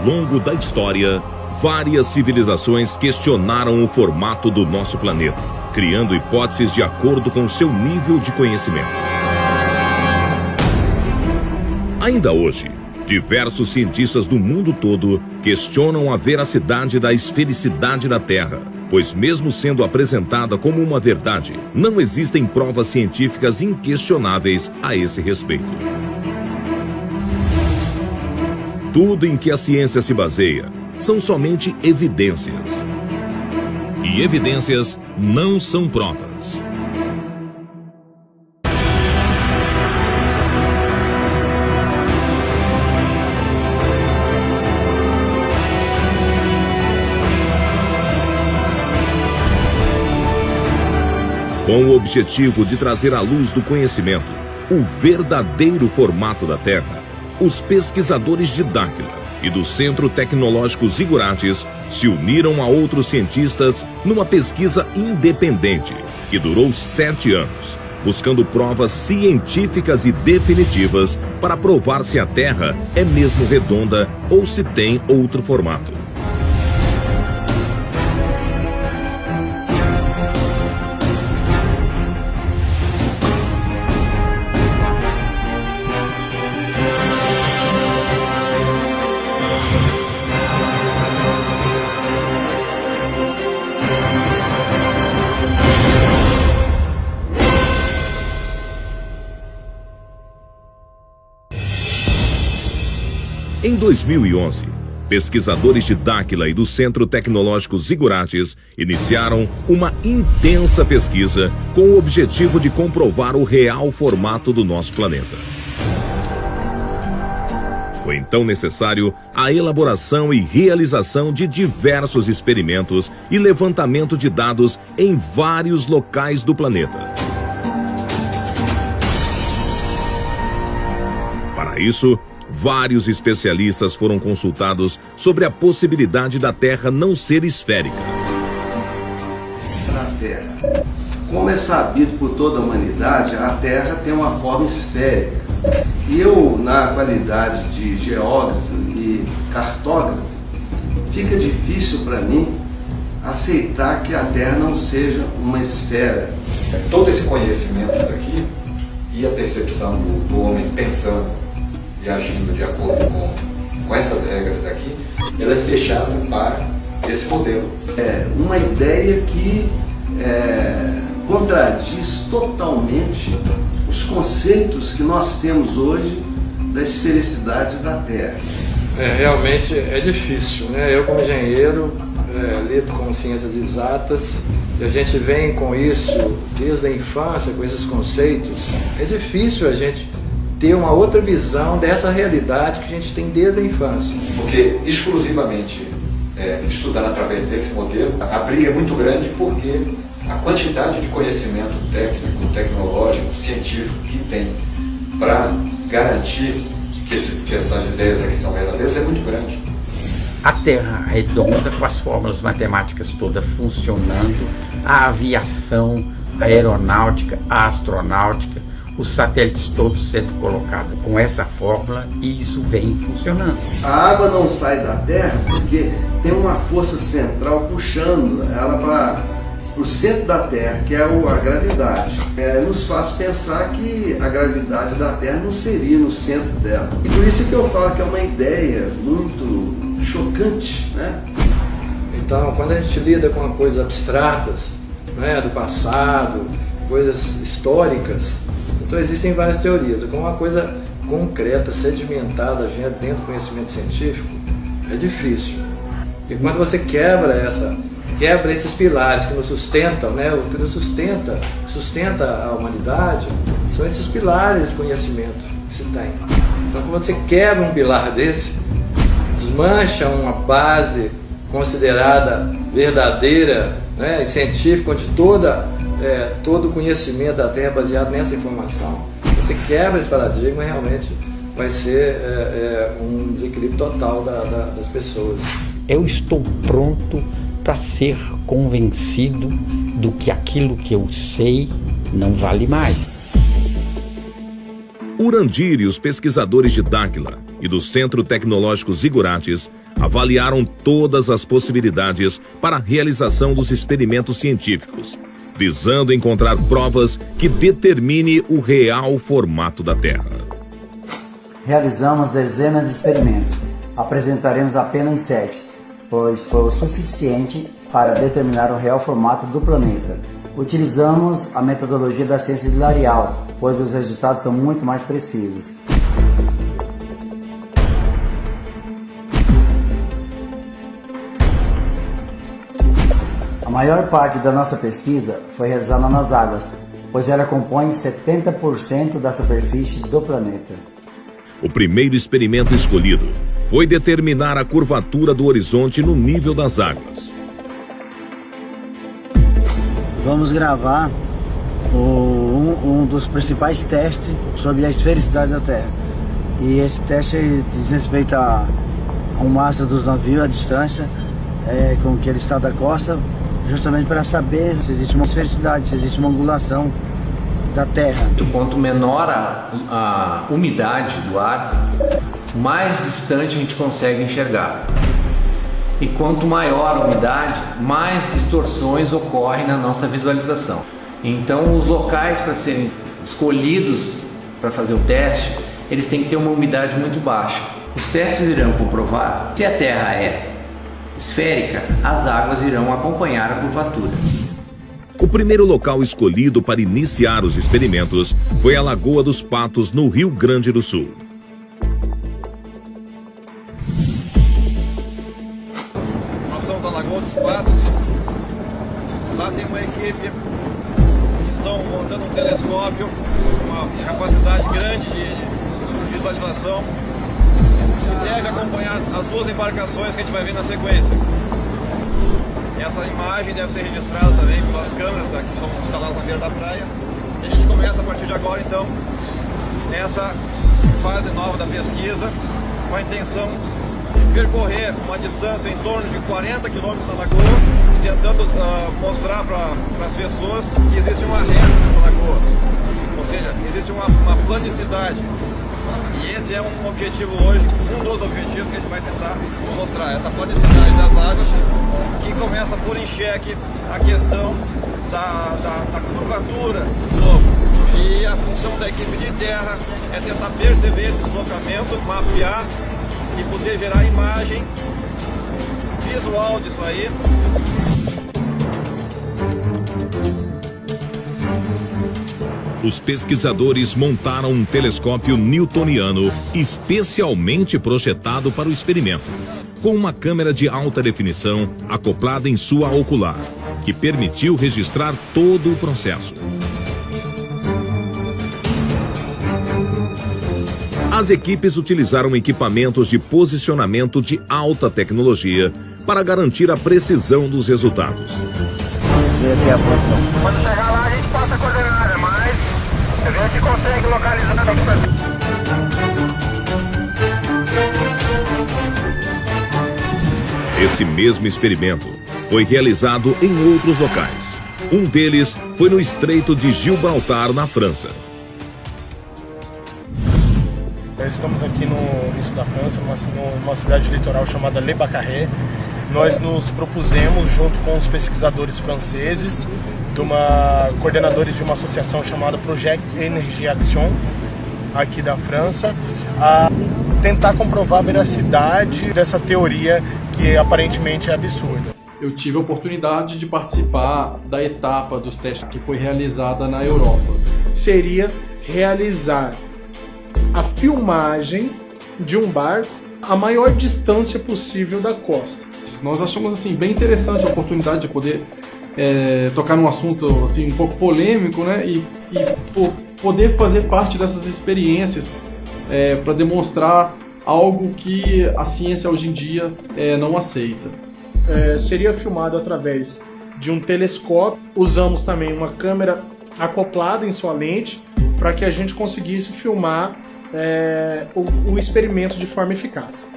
longo da história, várias civilizações questionaram o formato do nosso planeta, criando hipóteses de acordo com seu nível de conhecimento. Ainda hoje, diversos cientistas do mundo todo questionam a veracidade da esfericidade da Terra, pois mesmo sendo apresentada como uma verdade, não existem provas científicas inquestionáveis a esse respeito. Tudo em que a ciência se baseia são somente evidências. E evidências não são provas. Com o objetivo de trazer à luz do conhecimento o verdadeiro formato da Terra, os pesquisadores de Dáquila e do Centro Tecnológico Zigurates se uniram a outros cientistas numa pesquisa independente que durou 7 anos, buscando provas científicas e definitivas para provar se a Terra é mesmo redonda ou se tem outro formato. Em 2011, pesquisadores de Dáquila e do Centro Tecnológico Zigurates iniciaram uma intensa pesquisa com o objetivo de comprovar o real formato do nosso planeta. Foi então necessário a elaboração e realização de diversos experimentos e levantamento de dados em vários locais do planeta. Para isso, vários especialistas foram consultados sobre a possibilidade da Terra não ser esférica. Para a Terra, como é sabido por toda a humanidade, a Terra tem uma forma esférica. E eu, na qualidade de geógrafo e cartógrafo, fica difícil para mim aceitar que a Terra não seja uma esfera. Todo esse conhecimento daqui e a percepção do homem pensando e agindo de acordo com essas regras aqui, ela é fechada para esse modelo. É uma ideia que contradiz totalmente os conceitos que nós temos hoje da esfericidade da Terra. Realmente é difícil, né? Eu como engenheiro lido com ciências exatas e a gente vem com isso desde a infância, com esses conceitos. É difícil a gente ter uma outra visão dessa realidade que a gente tem desde a infância. Porque exclusivamente estudando através desse modelo, a briga é muito grande porque a quantidade de conhecimento técnico, tecnológico, científico que tem para garantir que essas ideias aqui são verdadeiras é muito grande. A Terra redonda, com as fórmulas matemáticas todas funcionando, a aviação, a aeronáutica, a astronáutica, os satélites todos sendo colocados com essa fórmula, e isso vem funcionando. A água não sai da Terra porque tem uma força central puxando ela para o centro da Terra, que é a gravidade. Nos faz pensar que a gravidade da Terra não seria no centro dela. E por isso que eu falo que é uma ideia muito chocante, né? Então, quando a gente lida com coisas abstratas, né, do passado, coisas históricas, então existem várias teorias. Com uma coisa concreta, sedimentada dentro do conhecimento científico, é difícil. E quando você quebra esses pilares que nos sustentam, né, o que nos sustenta a humanidade, são esses pilares de conhecimento que se tem. Então, quando você quebra um pilar desse, desmancha uma base considerada verdadeira, né, e científica, onde todo o conhecimento da Terra é baseado nessa informação. Você quebra esse paradigma e realmente vai ser um desequilíbrio total das pessoas. Eu estou pronto para ser convencido do que aquilo que eu sei não vale mais. Urandir e os pesquisadores de Dáquila e do Centro Tecnológico Zigurates avaliaram todas as possibilidades para a realização dos experimentos científicos, visando encontrar provas que determine o real formato da Terra. Realizamos dezenas de experimentos. Apresentaremos apenas 7, pois foi o suficiente para determinar o real formato do planeta. Utilizamos a metodologia da ciência de L'Arial, pois os resultados são muito mais precisos. A maior parte da nossa pesquisa foi realizada nas águas, pois ela compõe 70% da superfície do planeta. O primeiro experimento escolhido foi determinar a curvatura do horizonte no nível das águas. Vamos gravar um dos principais testes sobre a esfericidade da Terra. E esse teste diz respeito ao mastro dos navios, a distância com que ele está da costa, justamente para saber se existe uma esfericidade, se existe uma angulação da Terra. Quanto menor a umidade do ar, mais distante a gente consegue enxergar. E quanto maior a umidade, mais distorções ocorrem na nossa visualização. Então, os locais para serem escolhidos para fazer o teste, eles têm que ter uma umidade muito baixa. Os testes irão comprovar se a Terra é esférica, as águas irão acompanhar a curvatura. O primeiro local escolhido para iniciar os experimentos foi a Lagoa dos Patos, no Rio Grande do Sul. Nós estamos na Lagoa dos Patos. Lá tem uma equipe que estão montando um telescópio com uma capacidade grande de visualização, que deve acompanhar as duas embarcações que a gente vai ver na sequência. Essa imagem deve ser registrada também pelas câmeras que são instaladas na beira da praia. E a gente começa a partir de agora, então, nessa fase nova da pesquisa, com a intenção de percorrer uma distância em torno de 40 quilômetros na lagoa, tentando mostrar para as pessoas que existe uma reta nessa lagoa, ou seja, existe uma planicidade. E esse é um objetivo hoje, um dos objetivos que a gente vai tentar mostrar, essa planicidade das águas, que começa a pôr em xeque a questão da curvatura do globo. E a função da equipe de terra é tentar perceber esse deslocamento, mapear e poder gerar imagem visual disso aí. Os pesquisadores montaram um telescópio newtoniano especialmente projetado para o experimento, com uma câmera de alta definição acoplada em sua ocular, que permitiu registrar todo o processo. As equipes utilizaram equipamentos de posicionamento de alta tecnologia para garantir a precisão dos resultados. Quando chegar lá, a gente passa a coordenada, mas a gente consegue localizar daqui pra cima. Esse mesmo experimento foi realizado em outros locais. Um deles foi no Estreito de Gibraltar, na França. Estamos aqui no sul da França, numa cidade litoral chamada Le Baccaré. Nós nos propusemos, junto com os pesquisadores franceses, coordenadores de uma associação chamada Projet Énergie Action, aqui da França, a tentar comprovar a veracidade dessa teoria que aparentemente é absurda. Eu tive a oportunidade de participar da etapa dos testes que foi realizada na Europa. Seria realizar a filmagem de um barco a maior distância possível da costa. Nós achamos assim bem interessante a oportunidade de poder tocar num assunto assim um pouco polêmico, né, e poder fazer parte dessas experiências para demonstrar algo que a ciência hoje em dia não aceita. Seria filmado através de um telescópio. Usamos também uma câmera acoplada em sua lente para que a gente conseguisse filmar o experimento de forma eficaz.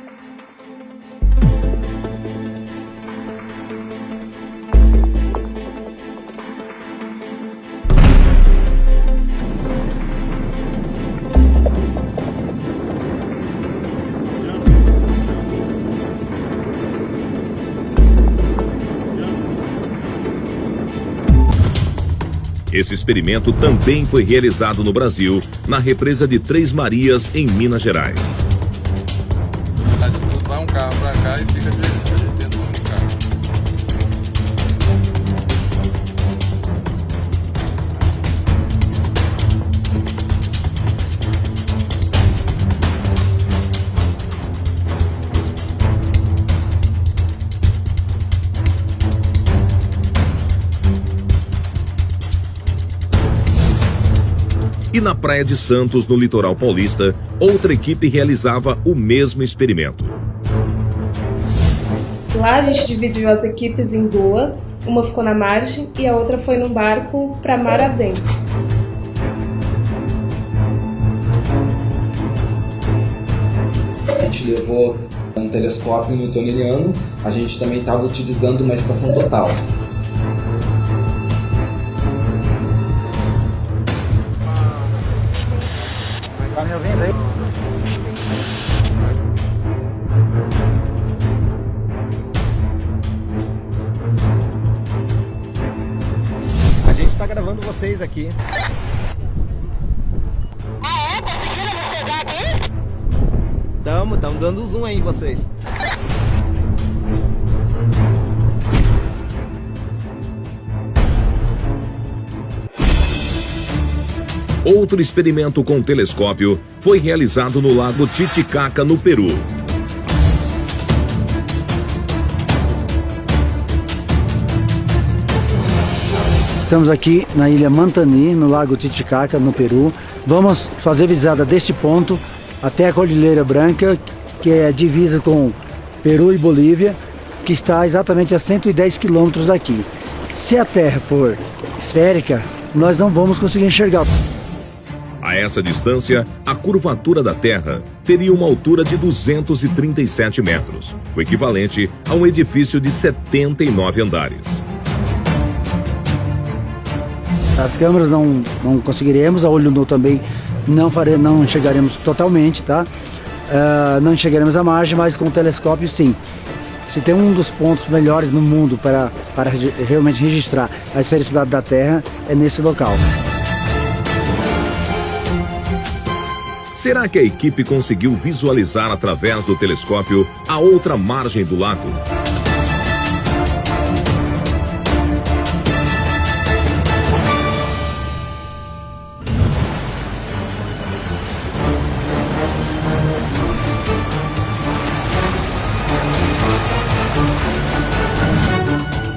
Esse experimento também foi realizado no Brasil, na represa de Três Marias, em Minas Gerais. Vai um carro pra cá e fica dentro do carro. E na Praia de Santos, no litoral paulista, outra equipe realizava o mesmo experimento. Lá a gente dividiu as equipes em duas, uma ficou na margem e a outra foi num barco para mar adentro. A gente levou um telescópio newtoniano, a gente também estava utilizando uma estação total. Tá me ouvindo aí? A gente tá gravando vocês aqui. Conseguiram chegar aqui? Tamo dando zoom aí em vocês. Outro experimento com telescópio foi realizado no lago Titicaca, no Peru. Estamos aqui na ilha Mantani, no lago Titicaca, no Peru. Vamos fazer visada deste ponto até a Cordilheira Branca, que é a divisa com Peru e Bolívia, que está exatamente a 110 quilômetros daqui. Se a Terra for esférica, nós não vamos conseguir enxergar. A essa distância, a curvatura da Terra teria uma altura de 237 metros, o equivalente a um edifício de 79 andares. As câmeras não conseguiremos, a olho nu também não enxergaremos totalmente, tá? Não enxergaremos a margem, mas com o telescópio sim. Se tem um dos pontos melhores no mundo para realmente registrar a esfericidade da Terra, é nesse local. Será que a equipe conseguiu visualizar através do telescópio a outra margem do lago?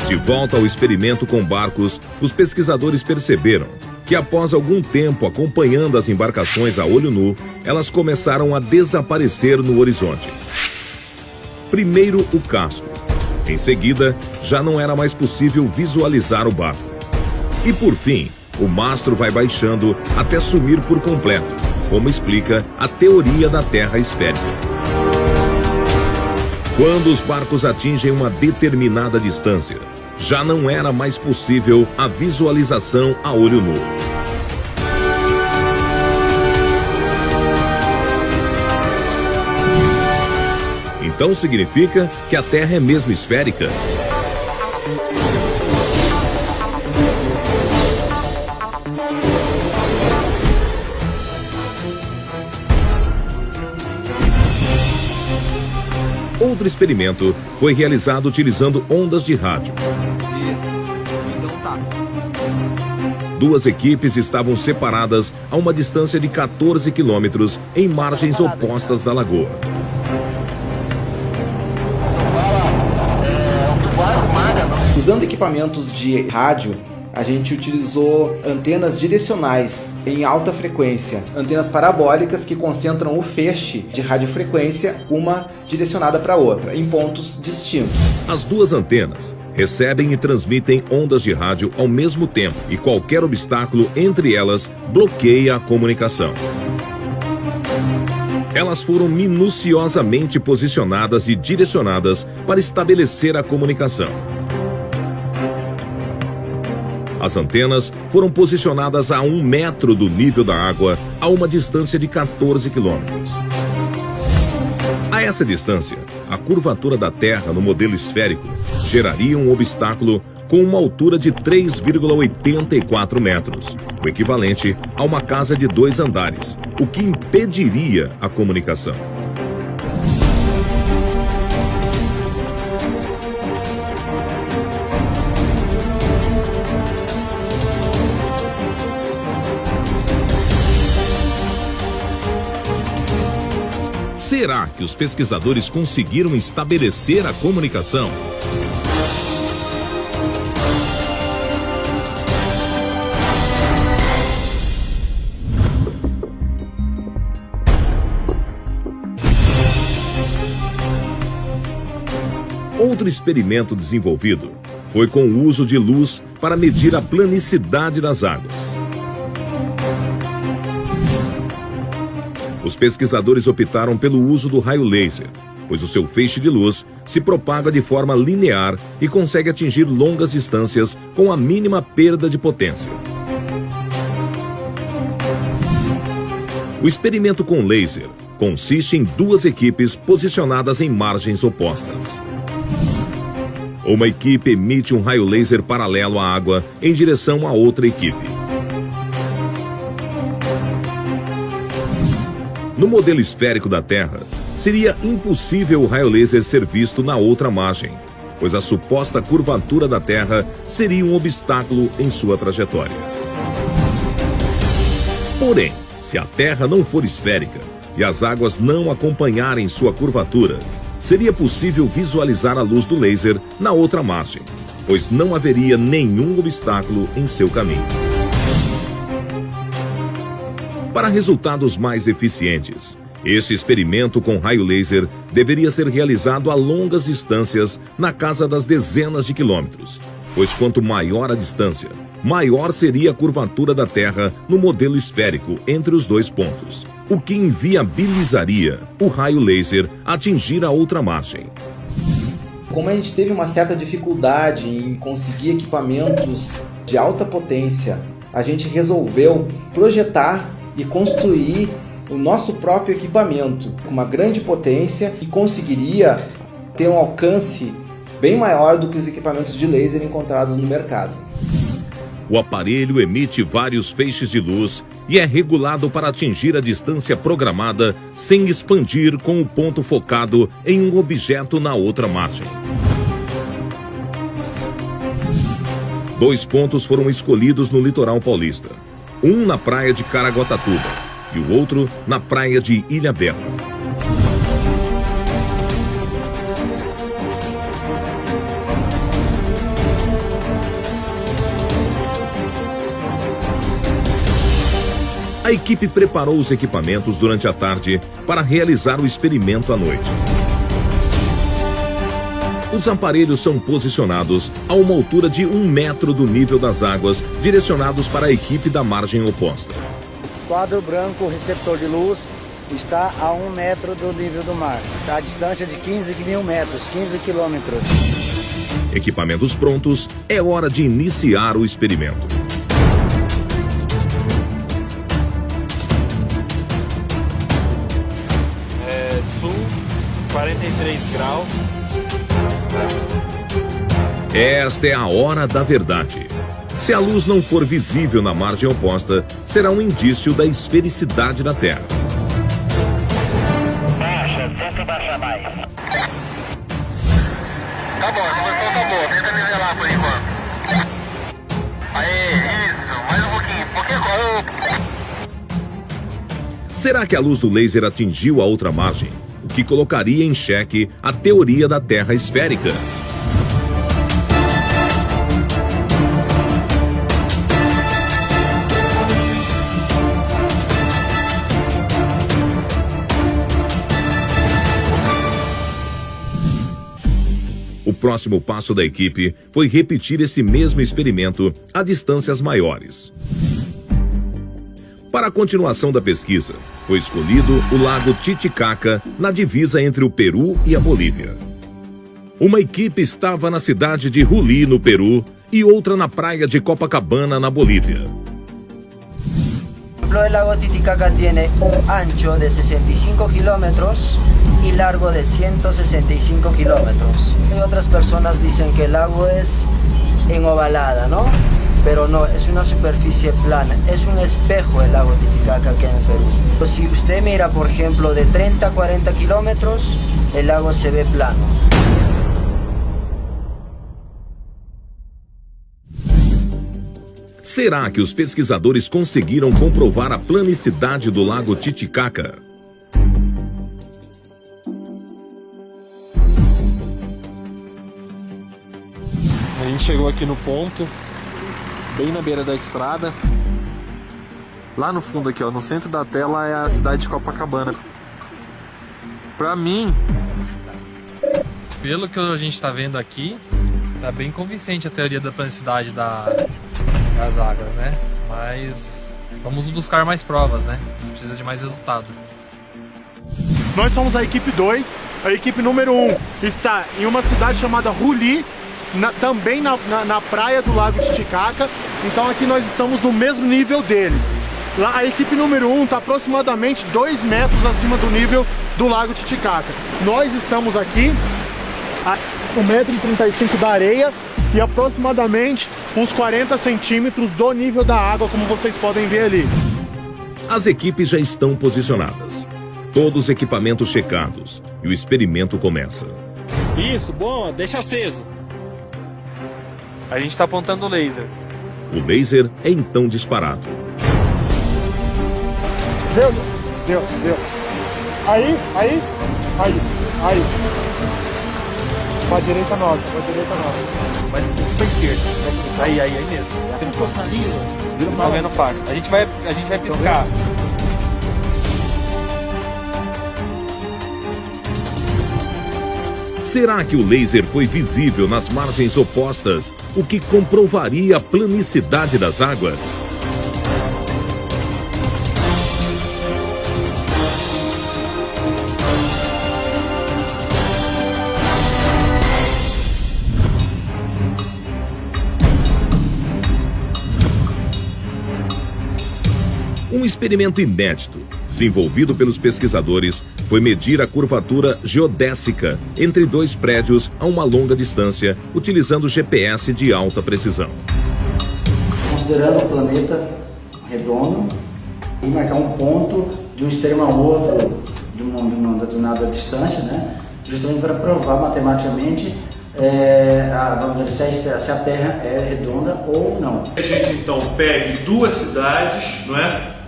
De volta ao experimento com barcos, os pesquisadores perceberam que após algum tempo acompanhando as embarcações a olho nu, elas começaram a desaparecer no horizonte. Primeiro o casco. Em seguida, já não era mais possível visualizar o barco. E por fim, o mastro vai baixando até sumir por completo, como explica a teoria da Terra esférica. Quando os barcos atingem uma determinada distância, já não era mais possível a visualização a olho nu. Então significa que a Terra é mesmo esférica? Outro experimento foi realizado utilizando ondas de rádio. Duas equipes estavam separadas a uma distância de 14 quilômetros em margens opostas da lagoa. Usando equipamentos de rádio, a gente utilizou antenas direcionais em alta frequência, antenas parabólicas que concentram o feixe de radiofrequência, uma direcionada para a outra, em pontos distintos. As duas antenas recebem e transmitem ondas de rádio ao mesmo tempo e qualquer obstáculo entre elas bloqueia a comunicação. Elas foram minuciosamente posicionadas e direcionadas para estabelecer a comunicação. As antenas foram posicionadas a 1 metro do nível da água, a uma distância de 14 quilômetros. A essa distância, a curvatura da Terra no modelo esférico geraria um obstáculo com uma altura de 3,84 metros, o equivalente a uma casa de 2 andares, o que impediria a comunicação. Será que os pesquisadores conseguiram estabelecer a comunicação? Outro experimento desenvolvido foi com o uso de luz para medir a planicidade das águas. Os pesquisadores optaram pelo uso do raio laser, pois o seu feixe de luz se propaga de forma linear e consegue atingir longas distâncias com a mínima perda de potência. O experimento com laser consiste em 2 equipes posicionadas em margens opostas. Uma equipe emite um raio laser paralelo à água em direção à outra equipe. No modelo esférico da Terra, seria impossível o raio laser ser visto na outra margem, pois a suposta curvatura da Terra seria um obstáculo em sua trajetória. Porém, se a Terra não for esférica e as águas não acompanharem sua curvatura, seria possível visualizar a luz do laser na outra margem, pois não haveria nenhum obstáculo em seu caminho. Para resultados mais eficientes, esse experimento com raio laser deveria ser realizado a longas distâncias na casa das dezenas de quilômetros, pois quanto maior a distância, maior seria a curvatura da Terra no modelo esférico entre os 2 pontos, o que inviabilizaria o raio laser atingir a outra margem. Como a gente teve uma certa dificuldade em conseguir equipamentos de alta potência, a gente resolveu projetar e construir o nosso próprio equipamento com uma grande potência e conseguiria ter um alcance bem maior do que os equipamentos de laser encontrados no mercado. O aparelho emite vários feixes de luz e é regulado para atingir a distância programada sem expandir com o ponto focado em um objeto na outra margem. 2 pontos foram escolhidos no litoral paulista. Um na praia de Caraguatatuba e o outro na praia de Ilhabela. A equipe preparou os equipamentos durante a tarde para realizar o experimento à noite. Os aparelhos são posicionados a uma altura de 1 metro do nível das águas, direcionados para a equipe da margem oposta. Quadro branco, receptor de luz, está a 1 metro do nível do mar. Está a distância de 15 mil metros, 15 quilômetros. Equipamentos prontos, é hora de iniciar o experimento. Sul, 43 graus. Esta é a hora da verdade. Se a luz não for visível na margem oposta, será um indício da esfericidade da Terra. Baixa, tenta baixar mais. Tá bom, a posição tá boa, tenta nivelar por enquanto. Aí, isso, mais um pouquinho, Será que a luz do laser atingiu a outra margem, o que colocaria em xeque a teoria da Terra esférica? O próximo passo da equipe foi repetir esse mesmo experimento a distâncias maiores. Para a continuação da pesquisa, foi escolhido o lago Titicaca, na divisa entre o Peru e a Bolívia. Uma equipe estava na cidade de Juli, no Peru, e outra na praia de Copacabana, na Bolívia. El lago Titicaca tiene un ancho de 65 kilómetros y largo de 165 kilómetros. Y otras personas dicen que el lago es enovalada, ¿no? Pero no, es una superficie plana, es un espejo el lago Titicaca aquí en el Perú. Pues si usted mira, por ejemplo, de 30 a 40 kilómetros, el lago se ve plano. Será que os pesquisadores conseguiram comprovar a planicidade do lago Titicaca? A gente chegou aqui no ponto, bem na beira da estrada. Lá no fundo aqui, ó, no centro da tela é a cidade de Copacabana. Pra mim, pelo que a gente está vendo aqui, tá bem convincente a teoria da planicidade das águas, né? Mas vamos buscar mais provas, né? A gente precisa de mais resultado. Nós somos a equipe 2, a equipe número 1 está em uma cidade chamada Ruli, também na praia do lago Titicaca, então aqui nós estamos no mesmo nível deles. Lá a equipe número 1 está aproximadamente 2 metros acima do nível do lago Titicaca. Nós estamos aqui a 1,35 m da areia e aproximadamente uns 40 centímetros do nível da água, como vocês podem ver ali. As equipes já estão posicionadas, todos os equipamentos checados e o experimento começa. Isso, bom, deixa aceso. A gente está apontando o laser. O laser é então disparado. Deu. Aí. Pra direita nova. Mas pra esquerda. Aí mesmo. Tá vendo faca? A gente vai piscar. Será que o laser foi visível nas margens opostas, o que comprovaria a planicidade das águas? Um experimento inédito, desenvolvido pelos pesquisadores, foi medir a curvatura geodésica entre 2 prédios a uma longa distância, utilizando GPS de alta precisão. Considerando o planeta redondo e marcar um ponto de um extremo ao outro de uma determinada distância, né? Justamente para provar matematicamente vamos dizer, se a Terra é redonda ou não. A gente então pegue 2 cidades, não é?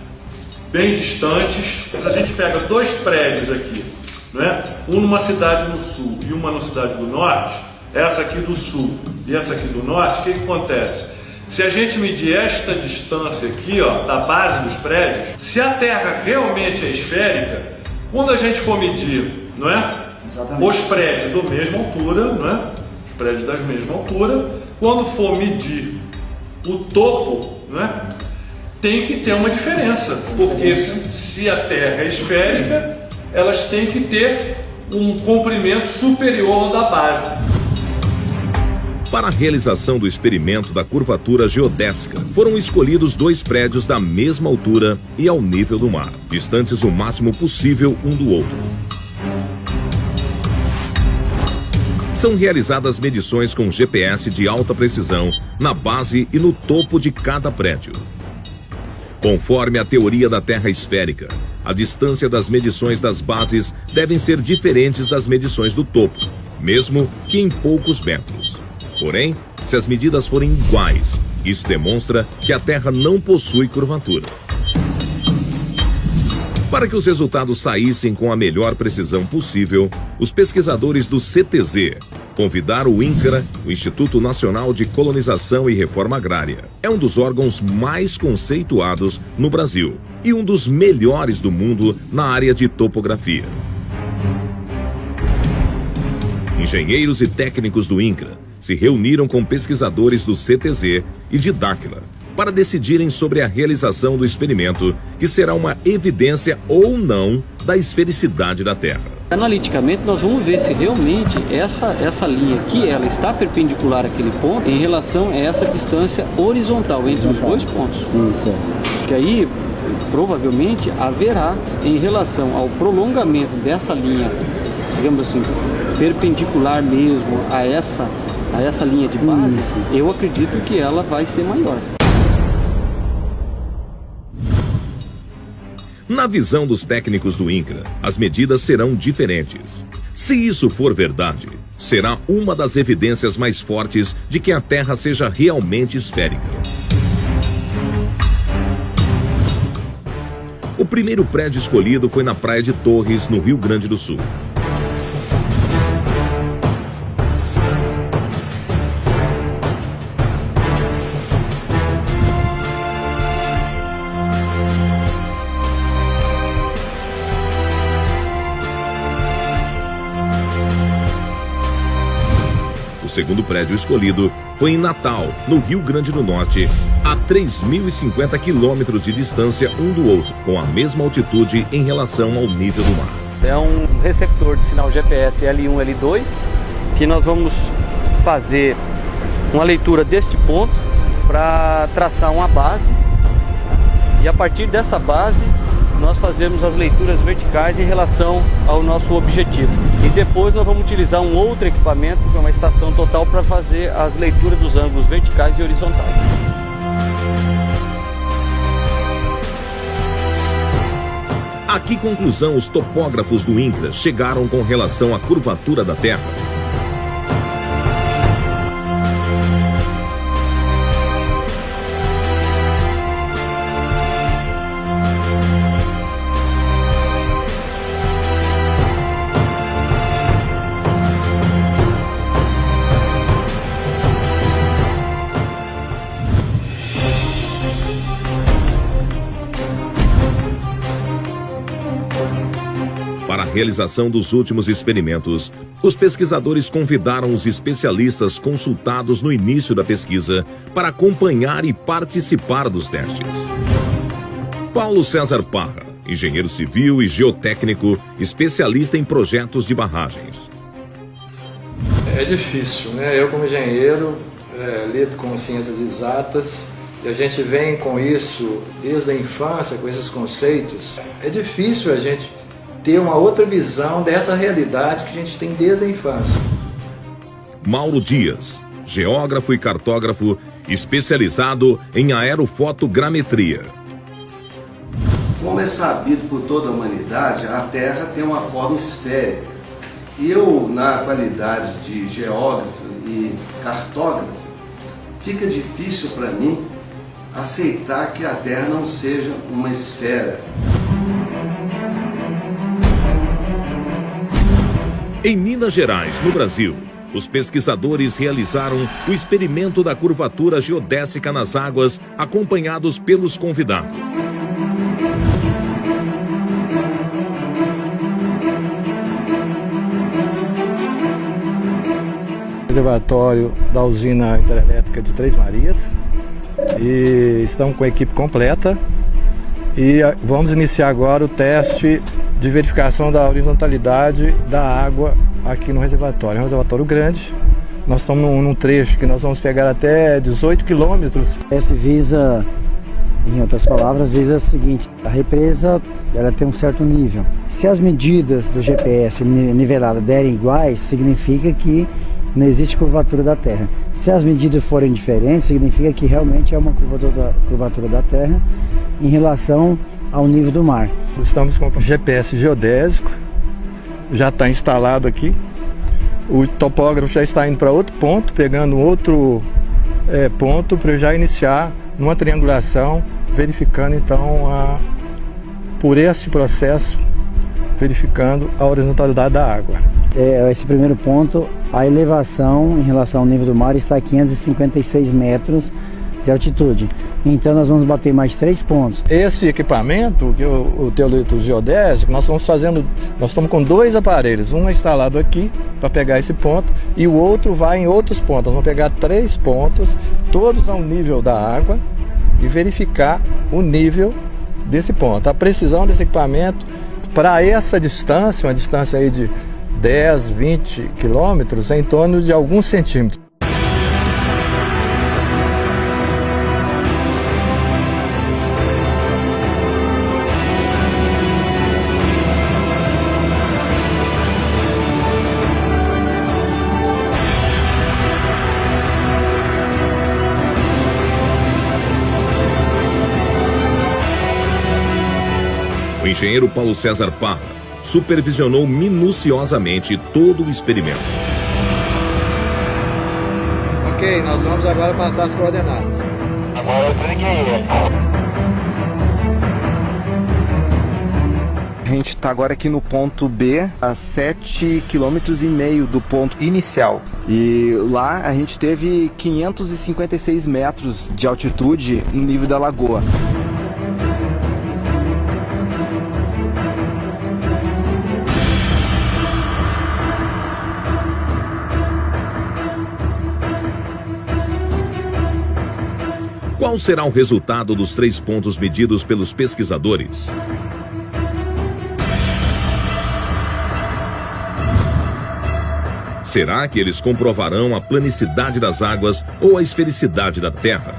Bem distantes. A gente pega 2 prédios aqui, não é? Um numa cidade no sul e uma na cidade do norte, essa aqui do sul e essa aqui do norte, o que acontece? Se a gente medir esta distância aqui, ó, da base dos prédios, se a Terra realmente é esférica, quando a gente for medir, não é? Exatamente. Os prédios da mesma altura, não é? Os prédios da mesma altura, quando for medir o topo, não é? Tem que ter uma diferença, porque se a Terra é esférica, elas têm que ter um comprimento superior da base. Para a realização do experimento da curvatura geodésica, foram escolhidos 2 prédios da mesma altura e ao nível do mar, distantes o máximo possível um do outro. São realizadas medições com GPS de alta precisão na base e no topo de cada prédio. Conforme a teoria da Terra esférica, a distância das medições das bases devem ser diferentes das medições do topo, mesmo que em poucos metros. Porém, se as medidas forem iguais, isso demonstra que a Terra não possui curvatura. Para que os resultados saíssem com a melhor precisão possível, os pesquisadores do CTZ convidaram o INCRA, o Instituto Nacional de Colonização e Reforma Agrária. É um dos órgãos mais conceituados no Brasil e um dos melhores do mundo na área de topografia. Engenheiros e técnicos do INCRA se reuniram com pesquisadores do CTZ e de Dáquila para decidirem sobre a realização do experimento, que será uma evidência ou não da esfericidade da Terra. Analiticamente, nós vamos ver se realmente essa linha aqui, ela está perpendicular àquele ponto em relação a essa distância horizontal entre os 2 pontos. Isso. Que aí, provavelmente, haverá, em relação ao prolongamento dessa linha digamos assim, perpendicular mesmo a essa linha de base, eu acredito que ela vai ser maior. Na visão dos técnicos do INCRA, as medidas serão diferentes. Se isso for verdade, será uma das evidências mais fortes de que a Terra seja realmente esférica. O primeiro prédio escolhido foi na Praia de Torres, no Rio Grande do Sul. O segundo prédio escolhido foi em Natal, no Rio Grande do Norte, a 3.050 quilômetros de distância um do outro, com a mesma altitude em relação ao nível do mar. É um receptor de sinal GPS L1, L2, que nós vamos fazer uma leitura deste ponto para traçar uma base, e a partir dessa base nós fazemos as leituras verticais em relação ao nosso objetivo. E depois nós vamos utilizar um outro equipamento, que é uma estação total, para fazer as leituras dos ângulos verticais e horizontais. A que conclusão os topógrafos do INCRA chegaram com relação à curvatura da Terra? Para a realização dos últimos experimentos, os pesquisadores convidaram os especialistas consultados no início da pesquisa para acompanhar e participar dos testes. Paulo César Parra, engenheiro civil e geotécnico, especialista em projetos de barragens. É difícil, né? Eu como engenheiro lido com ciências exatas e a gente vem com isso desde a infância, com esses conceitos. É difícil a gente ter uma outra visão dessa realidade que a gente tem desde a infância. Mauro Dias, geógrafo e cartógrafo, especializado em aerofotogrametria. Como é sabido por toda a humanidade, a Terra tem uma forma esférica. E eu, na qualidade de geógrafo e cartógrafo, fica difícil para mim aceitar que a Terra não seja uma esfera. Em Minas Gerais, no Brasil, os pesquisadores realizaram o experimento da curvatura geodésica nas águas, acompanhados pelos convidados. Reservatório da usina hidrelétrica de Três Marias, e estamos com a equipe completa e vamos iniciar agora o teste de verificação da horizontalidade da água aqui no reservatório. É um reservatório grande, nós estamos num trecho que nós vamos pegar até 18 quilômetros. Esse visa, em outras palavras, visa o seguinte: a represa ela tem um certo nível. Se as medidas do GPS nivelada derem iguais, significa que não existe curvatura da Terra. Se as medidas forem diferentes, significa que realmente é uma curvatura da Terra em relação ao nível do mar. Estamos com o GPS geodésico, já está instalado aqui. O topógrafo já está indo para outro ponto, pegando outro ponto para já iniciar numa triangulação, verificando então por esse processo, verificando a horizontalidade da água. Esse primeiro ponto, a elevação em relação ao nível do mar está a 556 metros de altitude. Então nós vamos bater mais 3 pontos. Esse equipamento, que o teolito geodésico, nós estamos com 2 aparelhos. Um é instalado aqui para pegar esse ponto e o outro vai em outros pontos. Nós vamos pegar 3 pontos, todos ao nível da água, e verificar o nível desse ponto. A precisão desse equipamento para essa distância, uma distância aí de 10, 20 quilômetros, é em torno de alguns centímetros. O engenheiro Paulo César Parra supervisionou minuciosamente todo o experimento. Ok, nós vamos agora passar as coordenadas. Agora eu peguei. A gente está agora aqui no ponto B, a 7,5 km do ponto inicial. E lá a gente teve 556 metros de altitude no nível da lagoa. Qual será o resultado dos 3 pontos medidos pelos pesquisadores? Será que eles comprovarão a planicidade das águas ou a esfericidade da Terra?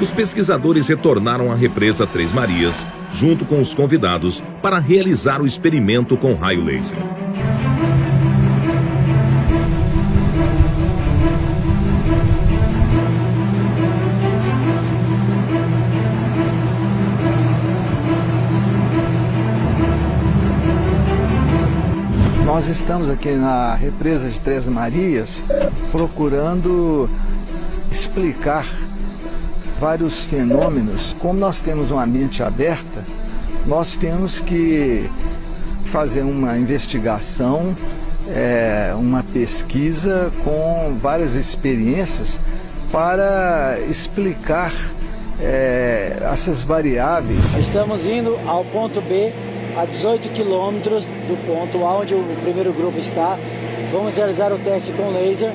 Os pesquisadores retornaram à represa Três Marias, junto com os convidados, para realizar o experimento com raio laser. Nós estamos aqui na represa de Três Marias procurando explicar vários fenômenos. Como nós temos uma mente aberta, nós temos que fazer uma investigação, uma pesquisa com várias experiências para explicar essas variáveis. Estamos indo ao ponto B, a 18 quilômetros do ponto onde o primeiro grupo está. Vamos realizar o teste com laser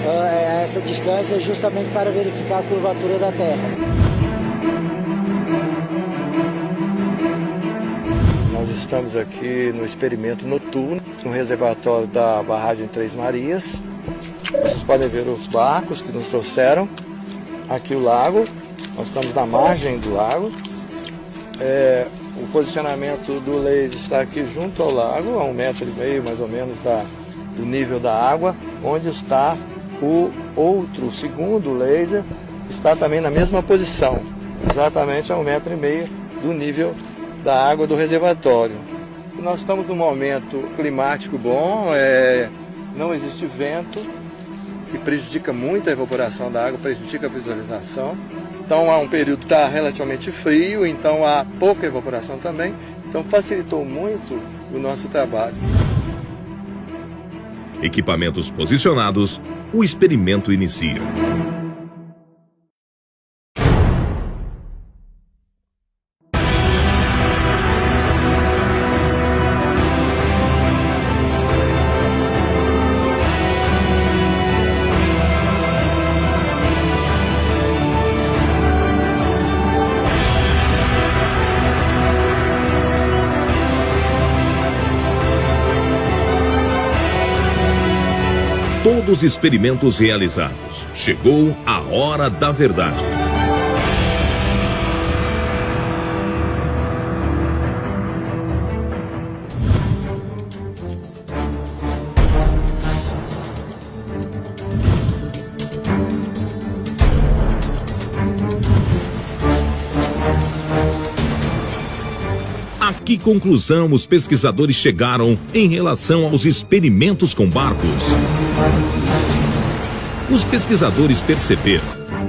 a essa distância, justamente para verificar a curvatura da Terra. Nós estamos aqui no experimento noturno, no reservatório da barragem Três Marias. Vocês podem ver os barcos que nos trouxeram. Aqui o lago, nós estamos na margem do lago. O posicionamento do laser está aqui junto ao lago, a 1,5 metro mais ou menos do nível da água, onde está o segundo laser, está também na mesma posição, exatamente a 1,5 metro do nível da água do reservatório. Nós estamos num momento climático bom, não existe vento, que prejudica muito a evaporação da água, prejudica a visualização. Então há um período que está relativamente frio, então há pouca evaporação também, então facilitou muito o nosso trabalho. Equipamentos posicionados, o experimento inicia. Todos os experimentos realizados. Chegou a hora da verdade. A que conclusão os pesquisadores chegaram em relação aos experimentos com barcos? Os pesquisadores perceberam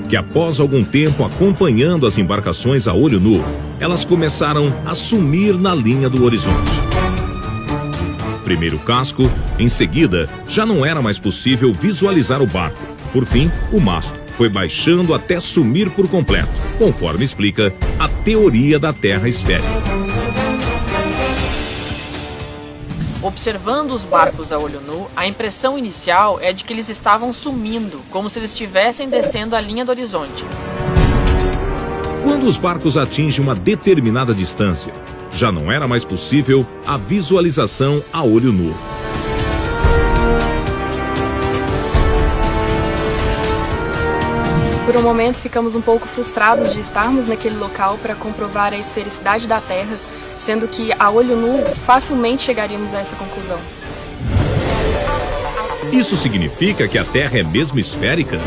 que após algum tempo acompanhando as embarcações a olho nu, elas começaram a sumir na linha do horizonte. Primeiro o casco, em seguida, já não era mais possível visualizar o barco. Por fim, o mastro foi baixando até sumir por completo, conforme explica a teoria da Terra esférica. Observando os barcos a olho nu, a impressão inicial é de que eles estavam sumindo, como se eles estivessem descendo a linha do horizonte. Quando os barcos atingem uma determinada distância, já não era mais possível a visualização a olho nu. Por um momento ficamos um pouco frustrados de estarmos naquele local para comprovar a esfericidade da Terra, sendo que a olho nu facilmente chegaríamos a essa conclusão. Isso significa que a Terra é mesmo esférica?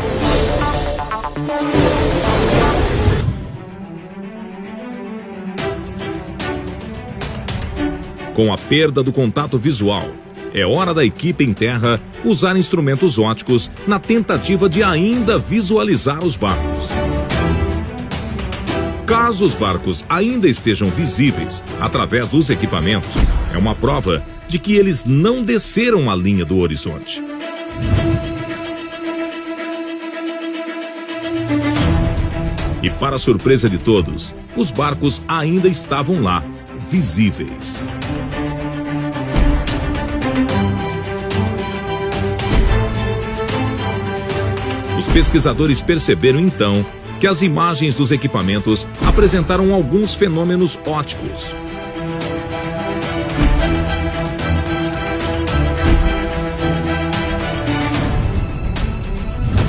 Com a perda do contato visual, é hora da equipe em terra usar instrumentos ópticos na tentativa de ainda visualizar os barcos. Caso os barcos ainda estejam visíveis através dos equipamentos, é uma prova de que eles não desceram a linha do horizonte. E para surpresa de todos, os barcos ainda estavam lá, visíveis. Os pesquisadores perceberam então que as imagens dos equipamentos apresentaram alguns fenômenos ópticos.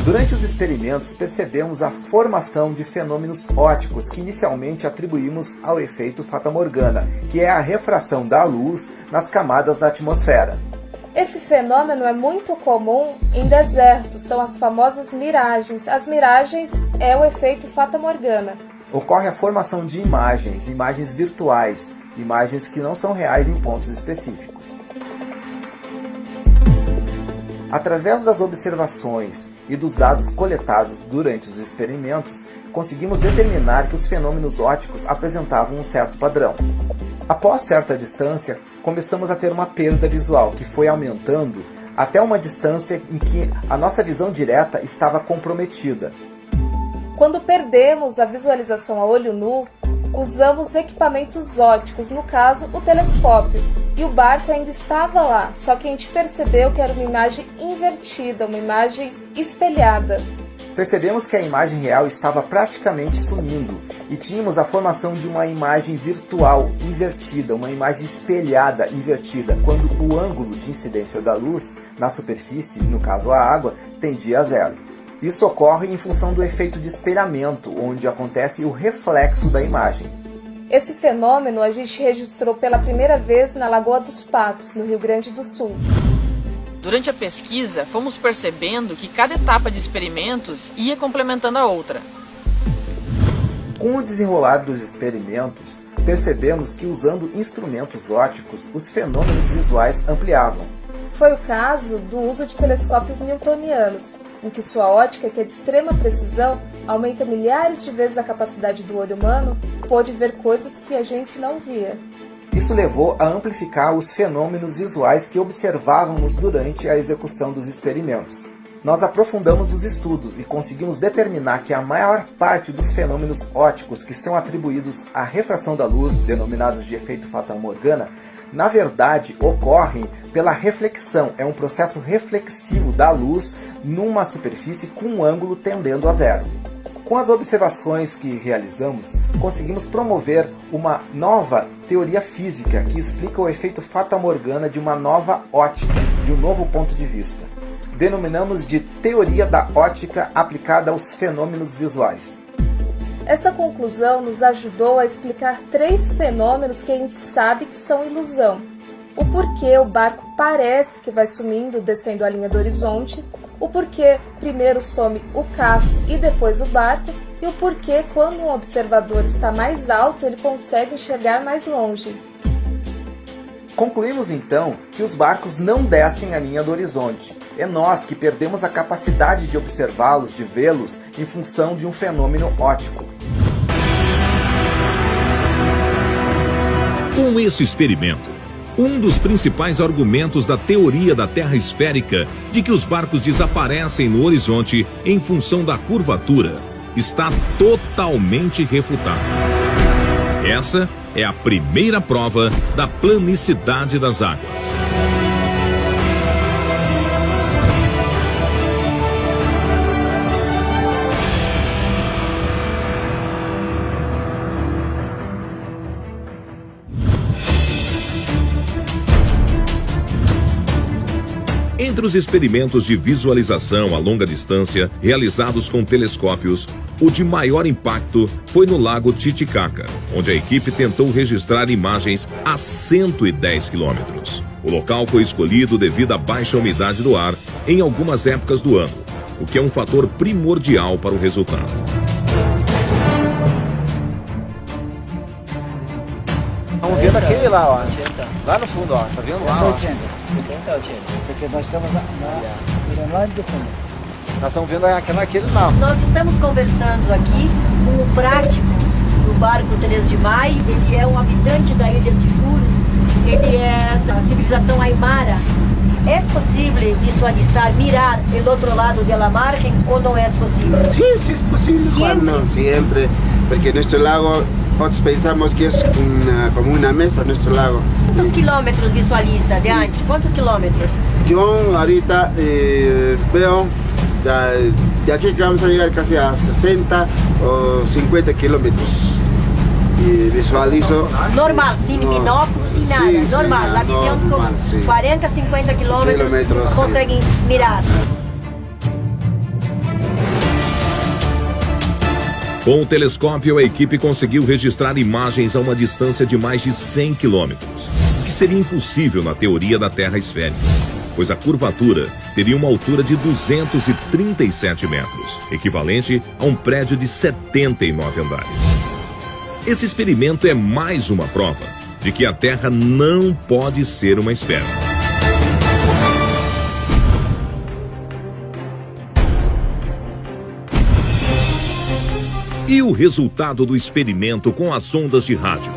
Durante os experimentos, percebemos a formação de fenômenos ópticos que inicialmente atribuímos ao efeito fatamorgana, que é a refração da luz nas camadas da atmosfera. Esse fenômeno é muito comum em desertos, são as famosas miragens. As miragens é o efeito fatamorgana. Ocorre a formação de imagens virtuais, imagens que não são reais em pontos específicos. Através das observações e dos dados coletados durante os experimentos, conseguimos determinar que os fenômenos ópticos apresentavam um certo padrão. Após certa distância, começamos a ter uma perda visual que foi aumentando até uma distância em que a nossa visão direta estava comprometida. Quando perdemos a visualização a olho nu, usamos equipamentos ópticos, no caso o telescópio, e o barco ainda estava lá, só que a gente percebeu que era uma imagem invertida, uma imagem espelhada. Percebemos que a imagem real estava praticamente sumindo e tínhamos a formação de uma imagem virtual invertida, uma imagem espelhada invertida, quando o ângulo de incidência da luz na superfície, no caso a água, tendia a zero. Isso ocorre em função do efeito de espelhamento, onde acontece o reflexo da imagem. Esse fenômeno a gente registrou pela primeira vez na Lagoa dos Patos, no Rio Grande do Sul. Durante a pesquisa, fomos percebendo que cada etapa de experimentos ia complementando a outra. Com o desenrolar dos experimentos, percebemos que usando instrumentos ópticos, os fenômenos visuais ampliavam. Foi o caso do uso de telescópios newtonianos, em que sua ótica, que é de extrema precisão, aumenta milhares de vezes a capacidade do olho humano, pôde ver coisas que a gente não via. Isso levou a amplificar os fenômenos visuais que observávamos durante a execução dos experimentos. Nós aprofundamos os estudos e conseguimos determinar que a maior parte dos fenômenos ópticos que são atribuídos à refração da luz, denominados de efeito fatamorgana, na verdade ocorrem pela reflexão. É um processo reflexivo da luz numa superfície com um ângulo tendendo a zero. Com as observações que realizamos, conseguimos promover uma nova teoria física que explica o efeito fatamorgana de uma nova ótica, de um novo ponto de vista. Denominamos de teoria da ótica aplicada aos fenômenos visuais. Essa conclusão nos ajudou a explicar 3 fenômenos que a gente sabe que são ilusão. O porquê o barco parece que vai sumindo, descendo a linha do horizonte, o porquê primeiro some o casco e depois o barco, e o porquê quando um observador está mais alto ele consegue enxergar mais longe. Concluímos então que os barcos não descem a linha do horizonte. É nós que perdemos a capacidade de observá-los, de vê-los, em função de um fenômeno óptico. Com esse experimento, um dos principais argumentos da teoria da Terra esférica de que os barcos desaparecem no horizonte em função da curvatura está totalmente refutado. Essa é a primeira prova da planicidade das águas. Entre os experimentos de visualização a longa distância realizados com telescópios, o de maior impacto foi no Lago Titicaca, onde a equipe tentou registrar imagens a 110 quilômetros. O local foi escolhido devido à baixa umidade do ar em algumas épocas do ano, o que é um fator primordial para o resultado. Vamos ver daquele lá, ó. Lá no fundo, ó. Tá vendo lá? Essa Ó. 80. 70 80. Isso aqui nós estamos mirando lá do fundo. Nós estamos vendo aquele lá. Nós estamos conversando aqui com o prático do barco 3 de Maio. Ele é um habitante da ilha de Puros. Ele é da civilização Aymara. É possível visualizar, mirar o outro lado da margem ou não é possível? Sí, es posible, Juan, no, siempre, porque nuestro lago, nosotros pensamos que es como una mesa nuestro lago. Quantos quilômetros visualiza de antes? Quantos quilômetros? Yo ahorita veo de aquí que vamos a llegar casi a 60 o 50 kilómetros. E visualizo... Normal, sem binóculo, sem nada, sim, normal. sim, A visão normal, com sim. 40, 50 quilômetros conseguem mirar. Com o telescópio, a equipe conseguiu registrar imagens a uma distância de mais de 100 quilômetros, o que seria impossível na teoria da Terra esférica, pois a curvatura teria uma altura de 237 metros, equivalente a um prédio de 79 andares. Esse experimento é mais uma prova de que a Terra não pode ser uma esfera. E o resultado do experimento com as ondas de rádio?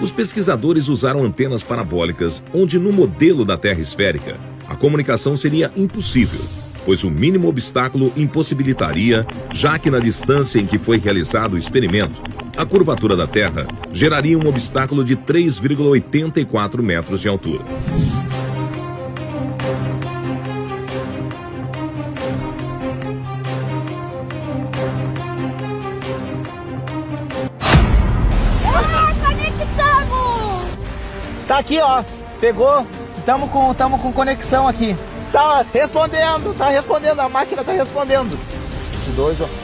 Os pesquisadores usaram antenas parabólicas, onde no modelo da Terra esférica, a comunicação seria impossível, pois o mínimo obstáculo impossibilitaria, já que na distância em que foi realizado o experimento, a curvatura da Terra geraria um obstáculo de 3,84 metros de altura. Tá aqui, ó. Pegou. Tamo com conexão aqui. Tá respondendo, a máquina tá respondendo.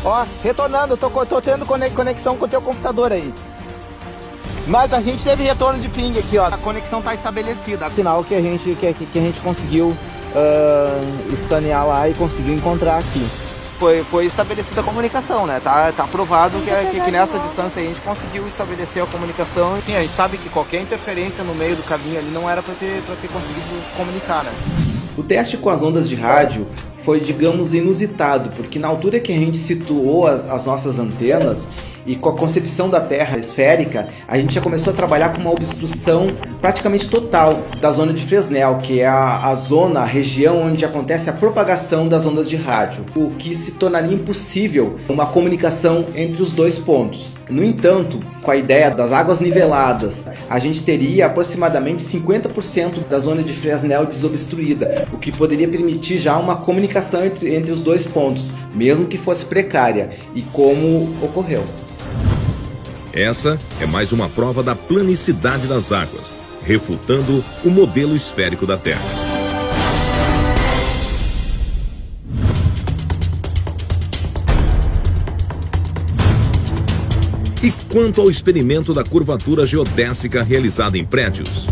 Ó, retornando, tô tendo conexão com o teu computador aí. Mas a gente teve retorno de ping aqui, ó. A conexão tá estabelecida. Sinal que a gente conseguiu escanear lá e conseguiu encontrar aqui. Foi estabelecida a comunicação, né? Tá provado que nessa distância aí a gente conseguiu estabelecer a comunicação. Sim, a gente sabe que qualquer interferência no meio do caminho ali não era para ter conseguido comunicar, né? O teste com as ondas de rádio foi, digamos, inusitado, porque na altura que a gente situou as nossas antenas e com a concepção da Terra esférica, a gente já começou a trabalhar com uma obstrução praticamente total da zona de Fresnel, que é a região onde acontece a propagação das ondas de rádio, o que se tornaria impossível uma comunicação entre os dois pontos. No entanto, com a ideia das águas niveladas, a gente teria aproximadamente 50% da zona de Fresnel desobstruída, o que poderia permitir já uma comunicação entre os dois pontos, mesmo que fosse precária, e como ocorreu. Essa é mais uma prova da planicidade das águas, refutando o modelo esférico da Terra. E quanto ao experimento da curvatura geodésica realizada em prédios?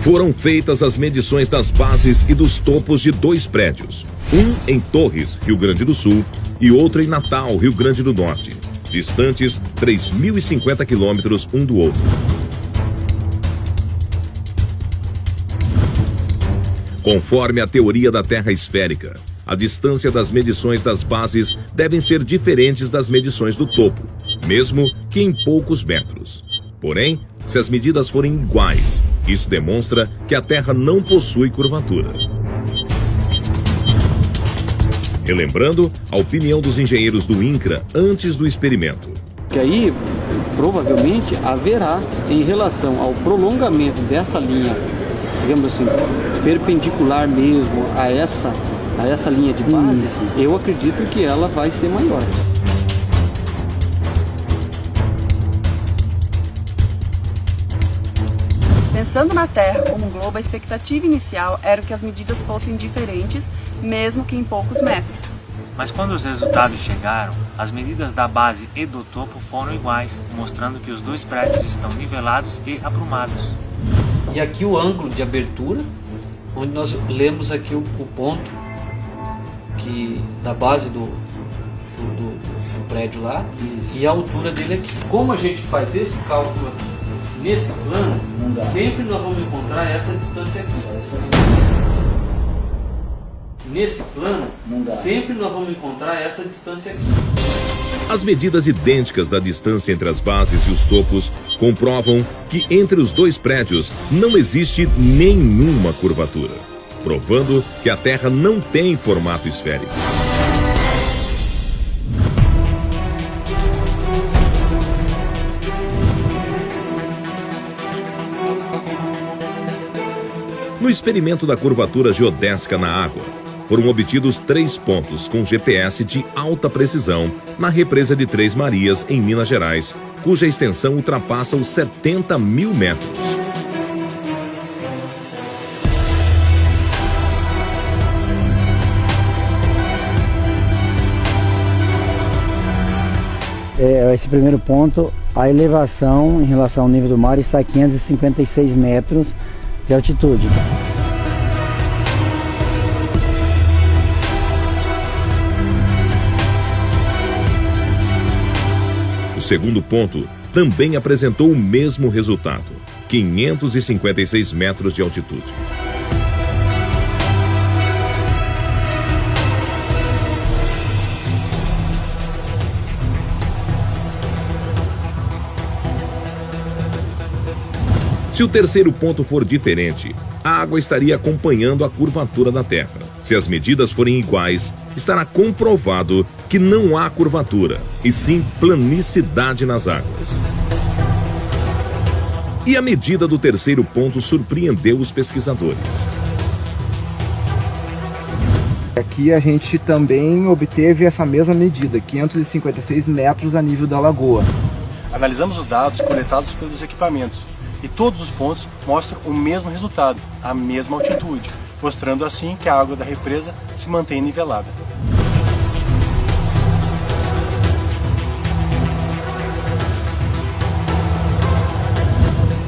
Foram feitas as medições das bases e dos topos de 2 prédios, um em Torres, Rio Grande do Sul, e outro em Natal, Rio Grande do Norte, distantes 3.050 quilômetros um do outro. Conforme a teoria da Terra esférica, a distância das medições das bases devem ser diferentes das medições do topo, mesmo que em poucos metros. Porém, se as medidas forem iguais, isso demonstra que a Terra não possui curvatura. Relembrando a opinião dos engenheiros do INCRA antes do experimento. Que aí, provavelmente, haverá, em relação ao prolongamento dessa linha, digamos assim, perpendicular mesmo a essa linha de base, eu acredito que ela vai ser maior. Pensando na Terra como um globo, a expectativa inicial era que as medidas fossem diferentes, mesmo que em poucos metros. Mas quando os resultados chegaram, as medidas da base e do topo foram iguais, mostrando que os dois prédios estão nivelados e aprumados. E aqui o ângulo de abertura, onde nós lemos aqui o ponto da base do prédio lá. Isso. E a altura dele aqui. Como a gente faz esse cálculo aqui nesse plano, sempre nós vamos encontrar essa distância aqui. Nesse plano, sempre nós vamos encontrar essa distância aqui. As medidas idênticas da distância entre as bases e os topos comprovam que entre os dois prédios não existe nenhuma curvatura, provando que a Terra não tem formato esférico. No experimento da curvatura geodésica na água, foram obtidos 3 pontos com GPS de alta precisão na represa de Três Marias, em Minas Gerais, cuja extensão ultrapassa os 70 mil metros. Esse primeiro ponto, a elevação em relação ao nível do mar está a 556 metros de altitude. O segundo ponto também apresentou o mesmo resultado, 556 metros de altitude. Se o terceiro ponto for diferente, a água estaria acompanhando a curvatura da Terra. Se as medidas forem iguais, estará comprovado que não há curvatura, e sim planicidade nas águas. E a medida do terceiro ponto surpreendeu os pesquisadores. Aqui a gente também obteve essa mesma medida, 556 metros a nível da lagoa. Analisamos os dados coletados pelos equipamentos e todos os pontos mostram o mesmo resultado, a mesma altitude, mostrando assim que a água da represa se mantém nivelada.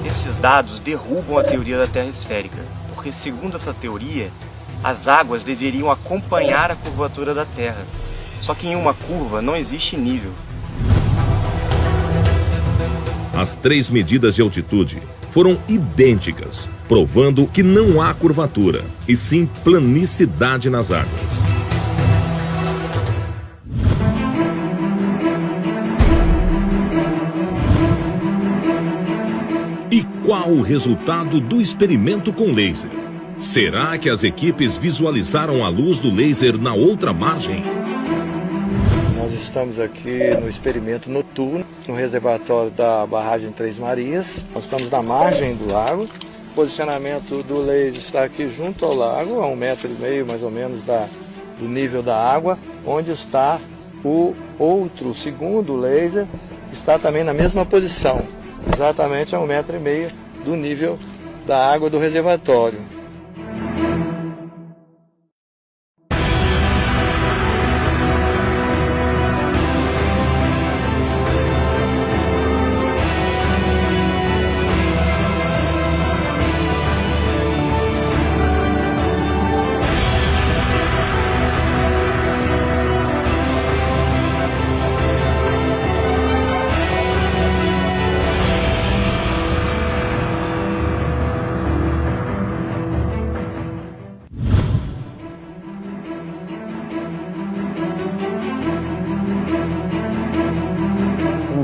Estes dados derrubam a teoria da Terra esférica, porque segundo essa teoria, as águas deveriam acompanhar a curvatura da Terra. Só que em uma curva não existe nível. As 3 medidas de altitude foram idênticas, provando que não há curvatura, e sim planicidade nas águas. E qual o resultado do experimento com laser? Será que as equipes visualizaram a luz do laser na outra margem? Nós estamos aqui no experimento noturno, no reservatório da barragem Três Marias. Nós estamos na margem do lago. O posicionamento do laser está aqui junto ao lago, a 1,5 metro mais ou menos do nível da água, onde está o outro, segundo laser, está também na mesma posição, exatamente a 1,5 metro do nível da água do reservatório.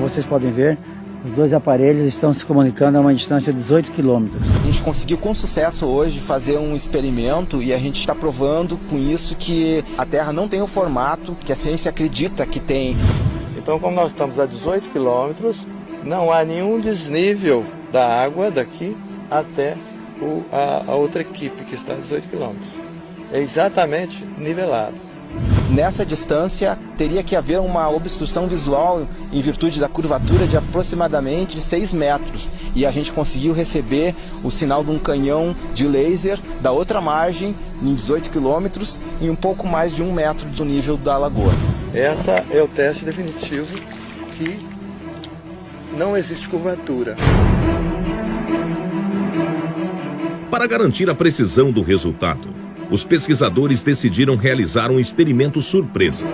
Vocês podem ver, os dois aparelhos estão se comunicando a uma distância de 18 quilômetros. A gente conseguiu com sucesso hoje fazer um experimento e a gente está provando com isso que a Terra não tem o formato que a ciência acredita que tem. Então, como nós estamos a 18 quilômetros, não há nenhum desnível da água daqui até a outra equipe que está a 18 quilômetros. É exatamente nivelado. Nessa distância, teria que haver uma obstrução visual em virtude da curvatura de aproximadamente 6 metros. E a gente conseguiu receber o sinal de um canhão de laser da outra margem, em 18 quilômetros, em um pouco mais de 1 metro do nível da lagoa. Essa é o teste definitivo que não existe curvatura. Para garantir a precisão do resultado, os pesquisadores decidiram realizar um experimento surpresa.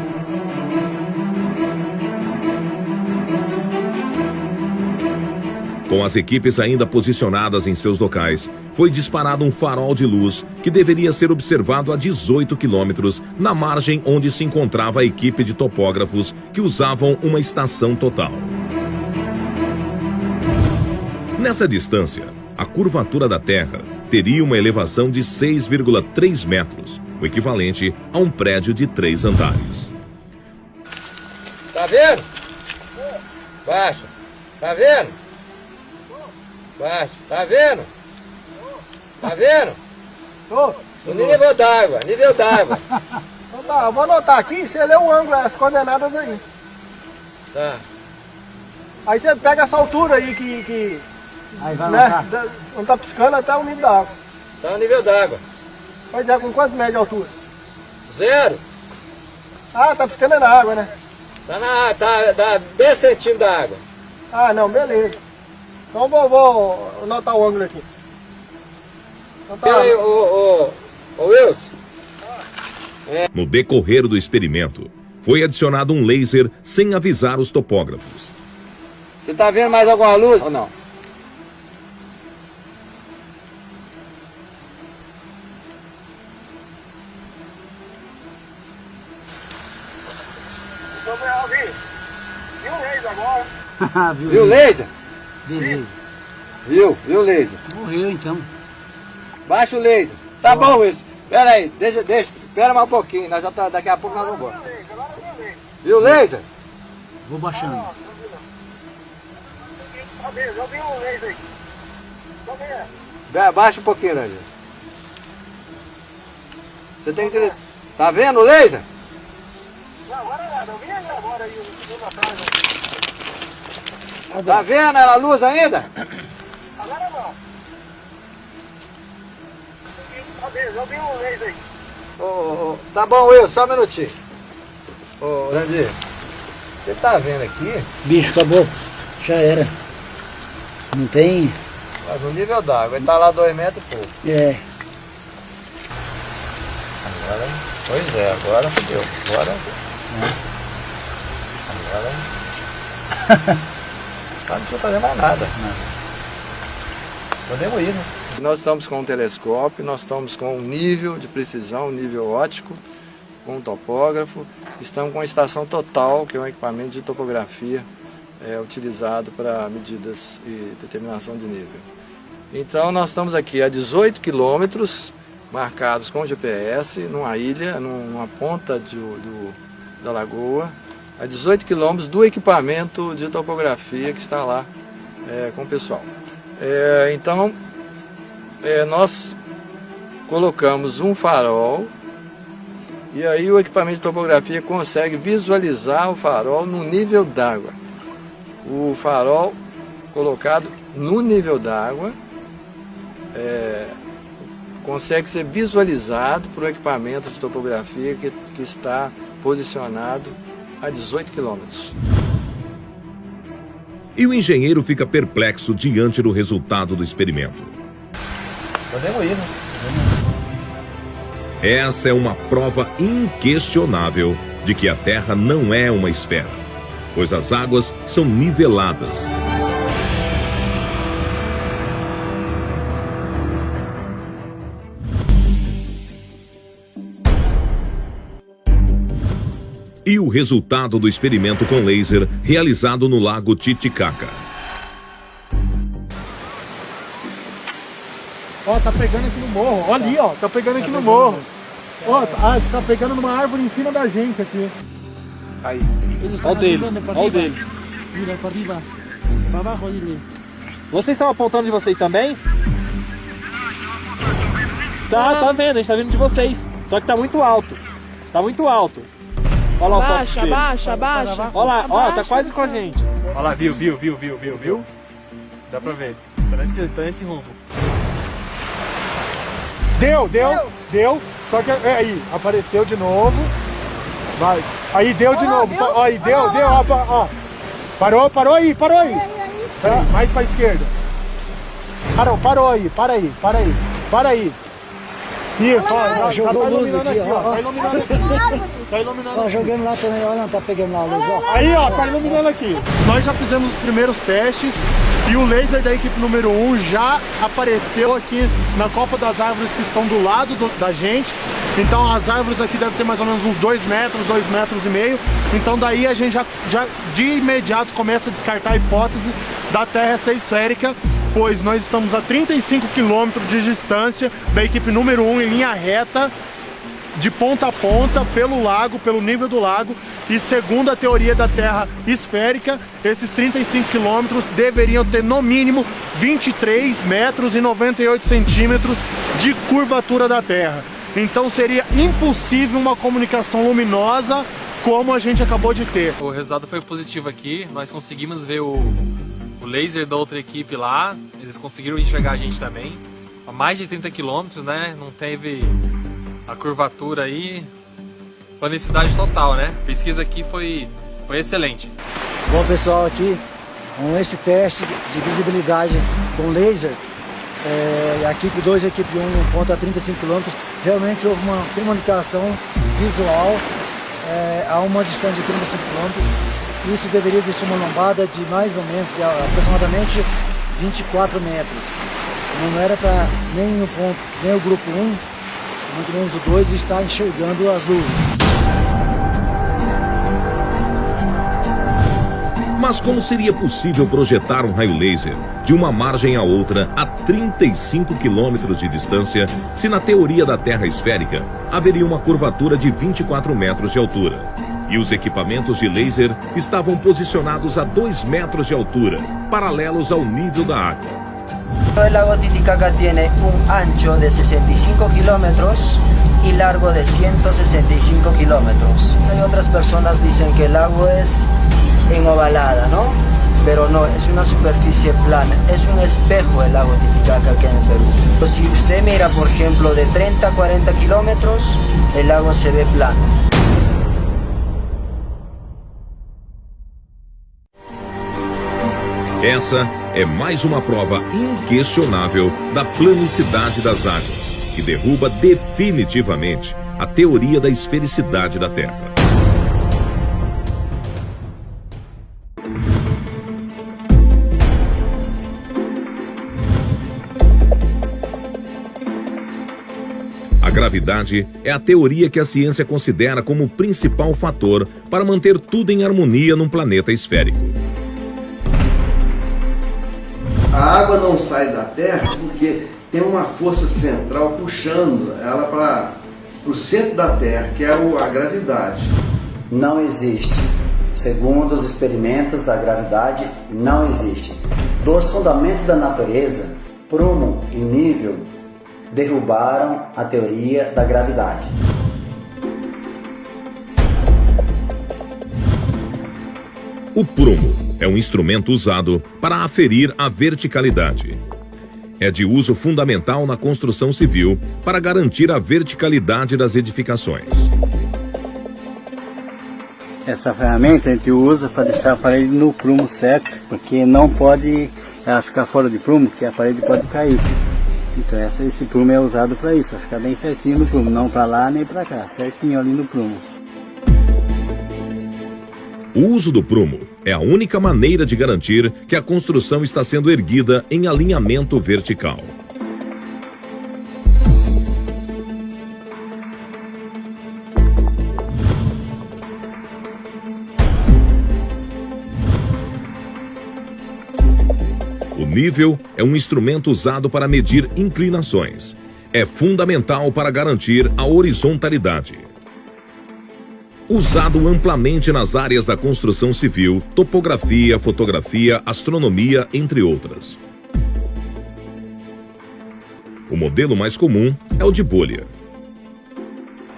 Com as equipes ainda posicionadas em seus locais, foi disparado um farol de luz que deveria ser observado a 18 quilômetros na margem onde se encontrava a equipe de topógrafos que usavam uma estação total. Nessa distância, a curvatura da Terra teria uma elevação de 6,3 metros, o equivalente a um prédio de 3 andares. Tá vendo? Baixa. Tá vendo? Baixa. Tá vendo? Tá vendo? No nível d'água, nível d'água. Então tá, eu vou anotar aqui, você lê o ângulo, as coordenadas aí. Tá. Aí você pega essa altura aí que aí vai né, não tá piscando até o nível da água. Tá no nível d'água. Pois é, com quantos metros de altura? 0. Ah, tá piscando na água, né? Tá 10 centímetros da água. Ah, não, beleza. Então vou anotar o ângulo aqui. Então tá. Peraí, ô Wilson. No decorrer do experimento, foi adicionado um laser sem avisar os topógrafos. Você tá vendo mais alguma luz ou não? Viu o laser agora? Viu o laser? Beleza. Viu o laser? Morreu então. Baixa o laser. Tá bom, Wilson. Pera aí, deixa. Espera mais um pouquinho, nós já tá, daqui a pouco nós vamos embora. Viu o laser? Vou baixando. Eu vi o laser aí. Baixa um pouquinho, né, gente? Você tem que... Tá vendo o laser? Não, agora não vi agora aí, Tá vendo a luz ainda? Agora não. Eu vi o laser aí. Tá bom, Wilson, só um minutinho. Ô, Randir, você tá vendo aqui? Bicho, acabou. Já era. Não tem... Mas no nível d'água, ele tá lá 2 metros e pouco. É. Agora, pois é, agora fudeu. Agora não precisa fazer mais nada. Podemos ir, né? Nós estamos com um telescópio, nós estamos com um nível de precisão, um nível óptico, com um topógrafo. Estamos com a estação total, que é um equipamento de topografia utilizado para medidas e determinação de nível. Então nós estamos aqui a 18 quilômetros, marcados com GPS, numa ilha, numa ponta da lagoa, a 18 quilômetros do equipamento de topografia que está lá com o pessoal. Então, nós colocamos um farol e aí o equipamento de topografia consegue visualizar o farol no nível d'água. O farol colocado no nível d'água consegue ser visualizado por um equipamento de topografia que está posicionado a 18 quilômetros. E o engenheiro fica perplexo diante do resultado do experimento. Podemos ir, né? Essa é uma prova inquestionável de que a Terra não é uma esfera, pois as águas são niveladas. E o resultado do experimento com laser realizado no Lago Titicaca. Ó, tá pegando aqui no morro. Olha ali, ó, tá pegando aqui no morro. Ó, tá pegando numa árvore em cima da gente aqui. Aí. Olha o deles, olha o deles. Mira, para arriba. Para abajo, dile. Vocês estão apontando de vocês também? Tá vendo, a gente tá vendo de vocês. Só que tá muito alto. Tá muito alto. Olha lá o Abaixa, foco dele. abaixa. Olha lá, ó, tá Abaixa, quase com a só. gente. Olha lá, viu? Dá pra ver. Tá nesse rumo. Deu. Só que aí, apareceu de novo. Vai. Aí deu de novo. Só, aí, deu, ó. Parou aí. Peraí, mais pra esquerda. Parou aí, para aí. Isso, jogou luz aqui, ó. Tá iluminando aqui. Tá iluminando Tá aqui. jogando lá também, olha, não tá pegando a luz, ó. Aí, ó, tá iluminando aqui. Nós já fizemos os primeiros testes e o laser da equipe número 1 já apareceu aqui na copa das árvores que estão do lado da gente. Então as árvores aqui devem ter mais ou menos uns 2 metros, 2,5 metros. Então daí a gente já de imediato começa a descartar a hipótese da Terra ser esférica, pois nós estamos a 35 quilômetros de distância da equipe número 1 em linha reta, de ponta a ponta, pelo lago, pelo nível do lago, e segundo a teoria da Terra esférica, esses 35 quilômetros deveriam ter no mínimo 23 metros e 98 centímetros de curvatura da Terra. Então seria impossível uma comunicação luminosa como a gente acabou de ter. O resultado foi positivo aqui, nós conseguimos ver o laser da outra equipe lá, eles conseguiram enxergar a gente também. A mais de 30 quilômetros, né? Não teve a curvatura aí, planicidade total, né? A pesquisa aqui foi excelente. Bom, pessoal, aqui com esse teste de visibilidade com laser, a equipe 2 e a equipe 1 um ponto a 35 km, realmente houve uma comunicação visual a uma distância de 35 km. Isso deveria existir uma lombada de mais ou menos, de aproximadamente 24 metros. Não era para nem o grupo 1, muito menos o 2, estar enxergando as luzes. Mas como seria possível projetar um raio laser de uma margem a outra a 35 quilômetros de distância, se na teoria da Terra esférica haveria uma curvatura de 24 metros de altura? E os equipamentos de laser estavam posicionados a 2 metros de altura, paralelos ao nível da água. El lago Titicaca tiene un ancho de 65 kilómetros y largo de 165 kilómetros. Hay otras personas que dicen que el lago es ovalada, ¿no? Pero no, es una superficie plana, es un espejo el lago Titicaca aquí en el Perú. Si usted mira, por ejemplo, de 30 a 40 kilómetros, el lago se ve plano. Essa é mais uma prova inquestionável da planicidade das águas, que derruba definitivamente a teoria da esfericidade da Terra. A gravidade é a teoria que a ciência considera como principal fator para manter tudo em harmonia num planeta esférico. A água não sai da Terra porque tem uma força central puxando ela para o centro da Terra, que é a gravidade. Não existe. Segundo os experimentos, a gravidade não existe. Dos fundamentos da natureza, prumo e nível derrubaram a teoria da gravidade. O prumo é um instrumento usado para aferir a verticalidade. É de uso fundamental na construção civil para garantir a verticalidade das edificações. Essa ferramenta a gente usa para deixar a parede no prumo certo, porque não pode ela ficar fora de prumo, porque a parede pode cair. Então esse prumo é usado para isso, para ficar bem certinho no prumo, não para lá nem para cá, certinho ali no prumo. O uso do prumo é a única maneira de garantir que a construção está sendo erguida em alinhamento vertical. O nível é um instrumento usado para medir inclinações. É fundamental para garantir a horizontalidade. Usado amplamente nas áreas da construção civil, topografia, fotografia, astronomia, entre outras. O modelo mais comum é o de bolha.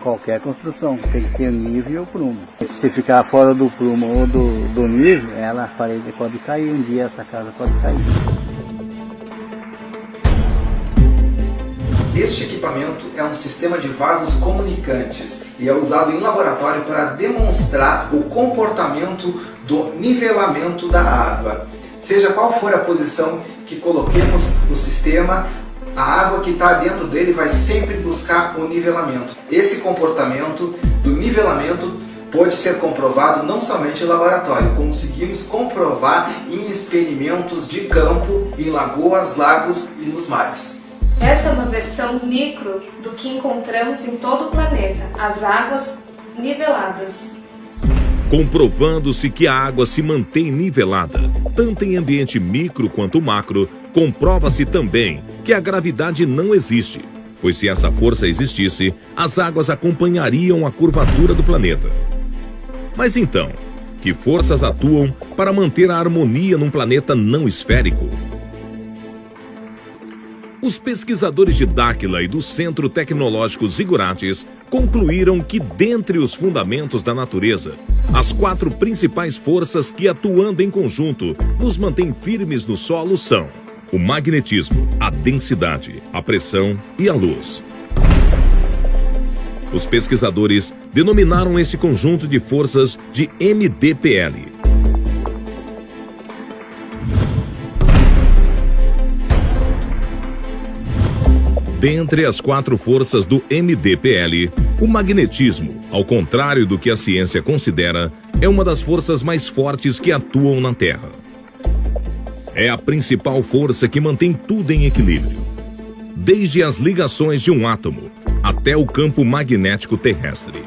qualquer construção, tem que ter nível e o prumo. Se ficar fora do prumo ou do nível, a parede pode cair, um dia essa casa pode cair. Este equipamento é um sistema de vasos comunicantes e é usado em laboratório para demonstrar o comportamento do nivelamento da água. Seja qual for a posição que coloquemos no sistema, a água que está dentro dele vai sempre buscar o nivelamento. Esse comportamento do nivelamento pode ser comprovado não somente em laboratório, conseguimos comprovar em experimentos de campo, em lagoas, lagos e nos mares. Essa é uma versão micro do que encontramos em todo o planeta, as águas niveladas. Comprovando-se que a água se mantém nivelada, tanto em ambiente micro quanto macro, comprova-se também que a gravidade não existe, pois se essa força existisse, as águas acompanhariam a curvatura do planeta. Mas então, que forças atuam para manter a harmonia num planeta não esférico? Os pesquisadores de Dáquila e do Centro Tecnológico Zigurates concluíram que, dentre os fundamentos da natureza, as 4 principais forças que, atuando em conjunto, nos mantêm firmes no solo são o magnetismo, a densidade, a pressão e a luz. Os pesquisadores denominaram esse conjunto de forças de MDPL. Dentre as 4 forças do MDPL, o magnetismo, ao contrário do que a ciência considera, é uma das forças mais fortes que atuam na Terra. É a principal força que mantém tudo em equilíbrio, desde as ligações de um átomo até o campo magnético terrestre.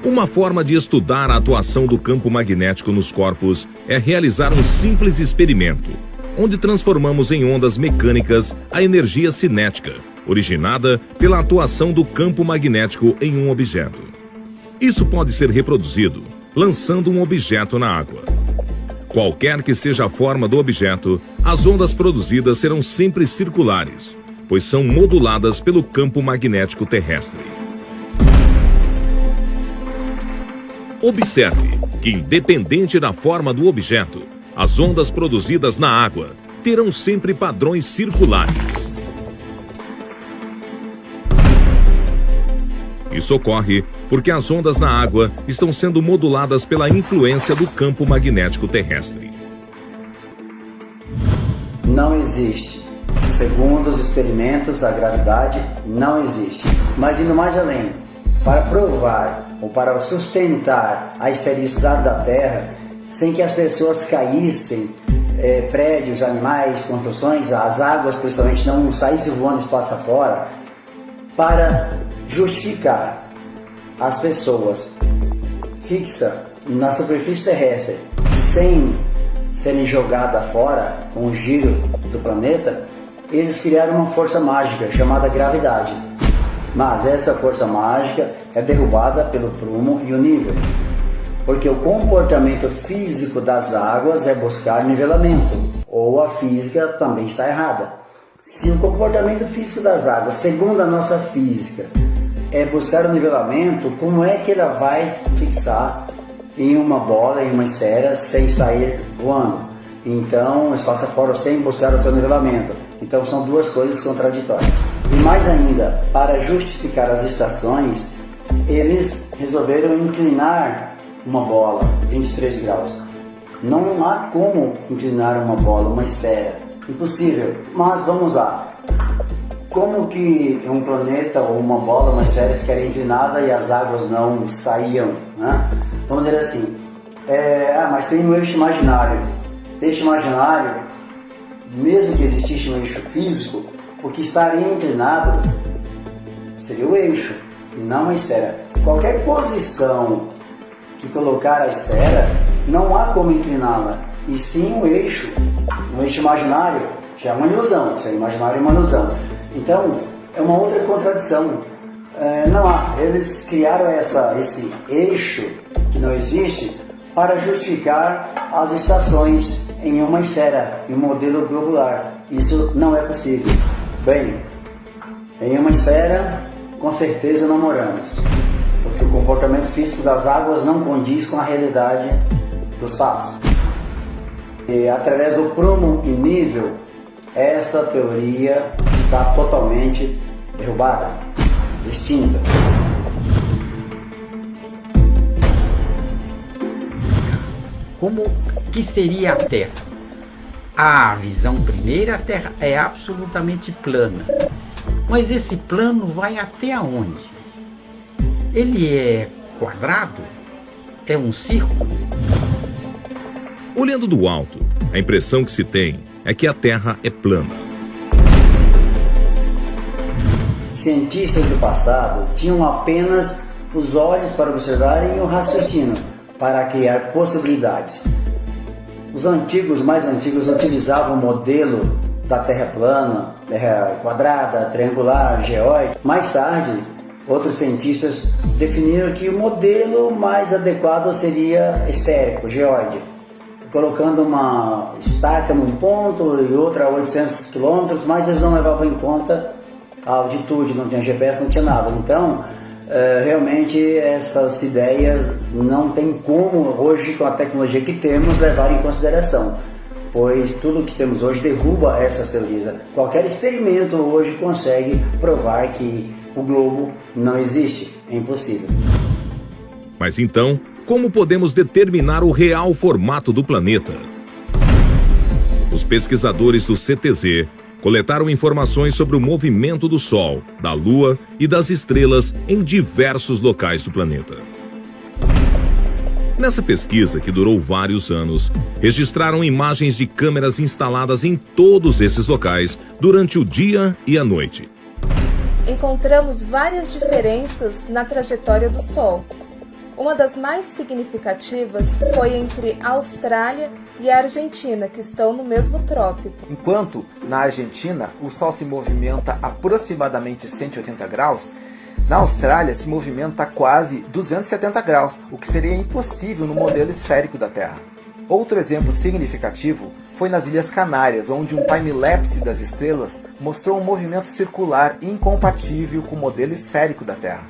Uma forma de estudar a atuação do campo magnético nos corpos é realizar um simples experimento, onde transformamos em ondas mecânicas a energia cinética, originada pela atuação do campo magnético em um objeto. Isso pode ser reproduzido lançando um objeto na água. Qualquer que seja a forma do objeto, as ondas produzidas serão sempre circulares, pois são moduladas pelo campo magnético terrestre. Observe que, independente da forma do objeto, as ondas produzidas na água terão sempre padrões circulares. Isso ocorre porque as ondas na água estão sendo moduladas pela influência do campo magnético terrestre. Não existe. Segundo os experimentos, a gravidade não existe. Mas indo mais além, para provar ou para sustentar a esfericidade da Terra, sem que as pessoas caíssem, prédios, animais, construções, as águas principalmente não saíssem voando espaço afora, para justificar as pessoas fixas na superfície terrestre sem serem jogadas fora com o giro do planeta, eles criaram uma força mágica chamada gravidade. Mas essa força mágica é derrubada pelo prumo e o nível, porque o comportamento físico das águas é buscar nivelamento, ou a física também está errada. Se o comportamento físico das águas, segundo a nossa física, é buscar o nivelamento, como é que ela vai fixar em uma bola, em uma esfera, sem sair voando? Então, espaço fora sem buscar o seu nivelamento. Então, são duas coisas contraditórias. E mais ainda, para justificar as estações, eles resolveram inclinar uma bola 23 graus. Não há como inclinar uma bola, uma esfera. Impossível. Mas vamos lá. Como que um planeta ou uma bola, uma esfera ficaria inclinada e as águas não saíam, né? Vamos dizer assim, mas tem um eixo imaginário. Eixo imaginário, mesmo que existisse um eixo físico, o que estaria inclinado seria o eixo e não a esfera. Qualquer posição que colocar a esfera, não há como incliná-la, e sim o eixo. No eixo imaginário já é uma ilusão, se é imaginário é uma ilusão. Então, é uma outra contradição. Não há. Eles criaram esse eixo que não existe para justificar as estações em uma esfera, em um modelo globular. Isso não é possível. Bem, em uma esfera, com certeza não moramos, porque o comportamento físico das águas não condiz com a realidade dos fatos. E através do prumo e nível, esta teoria está totalmente derrubada, extinta. Como que seria a Terra? A visão primeira, a Terra é absolutamente plana. Mas esse plano vai até onde? Ele é quadrado? É um círculo? Olhando do alto, a impressão que se tem é que a Terra é plana. Cientistas do passado tinham apenas os olhos para observarem e o raciocínio para criar possibilidades. Os mais antigos, utilizavam o modelo da Terra plana, Terra quadrada, triangular, geóide. Mais tarde, outros cientistas definiram que o modelo mais adequado seria esférico, geóide, colocando uma estaca num ponto e outra a 800 km, mas eles não levavam em conta a altitude, não tinha GPS, não tinha nada. Então, realmente essas ideias não tem como hoje, com a tecnologia que temos, levar em consideração, pois tudo que temos hoje derruba essas teorias. Qualquer experimento hoje consegue provar que o globo não existe, é impossível. Mas então, como podemos determinar o real formato do planeta? Os pesquisadores do CTZ coletaram informações sobre o movimento do Sol, da Lua e das estrelas em diversos locais do planeta. Nessa pesquisa, que durou vários anos, registraram imagens de câmeras instaladas em todos esses locais durante o dia e a noite. Encontramos várias diferenças na trajetória do Sol. Uma das mais significativas foi entre a Austrália e a Argentina, que estão no mesmo trópico. Enquanto na Argentina o Sol se movimenta aproximadamente 180 graus, na Austrália se movimenta quase 270 graus, o que seria impossível no modelo esférico da Terra. Outro exemplo significativo foi nas Ilhas Canárias, onde um time-lapse das estrelas mostrou um movimento circular incompatível com o modelo esférico da Terra.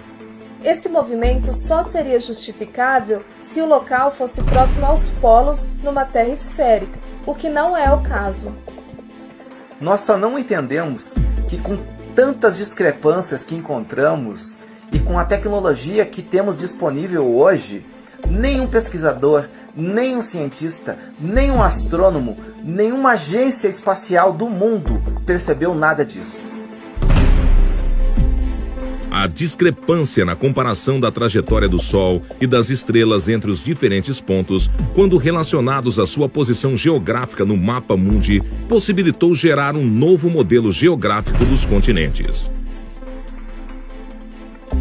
Esse movimento só seria justificável se o local fosse próximo aos polos numa Terra esférica, o que não é o caso. Nós só não entendemos que com tantas discrepâncias que encontramos e com a tecnologia que temos disponível hoje, nenhum pesquisador, nenhum cientista, nenhum astrônomo, nenhuma agência espacial do mundo percebeu nada disso. A discrepância na comparação da trajetória do Sol e das estrelas entre os diferentes pontos, quando relacionados à sua posição geográfica no mapa mundi, possibilitou gerar um novo modelo geográfico dos continentes.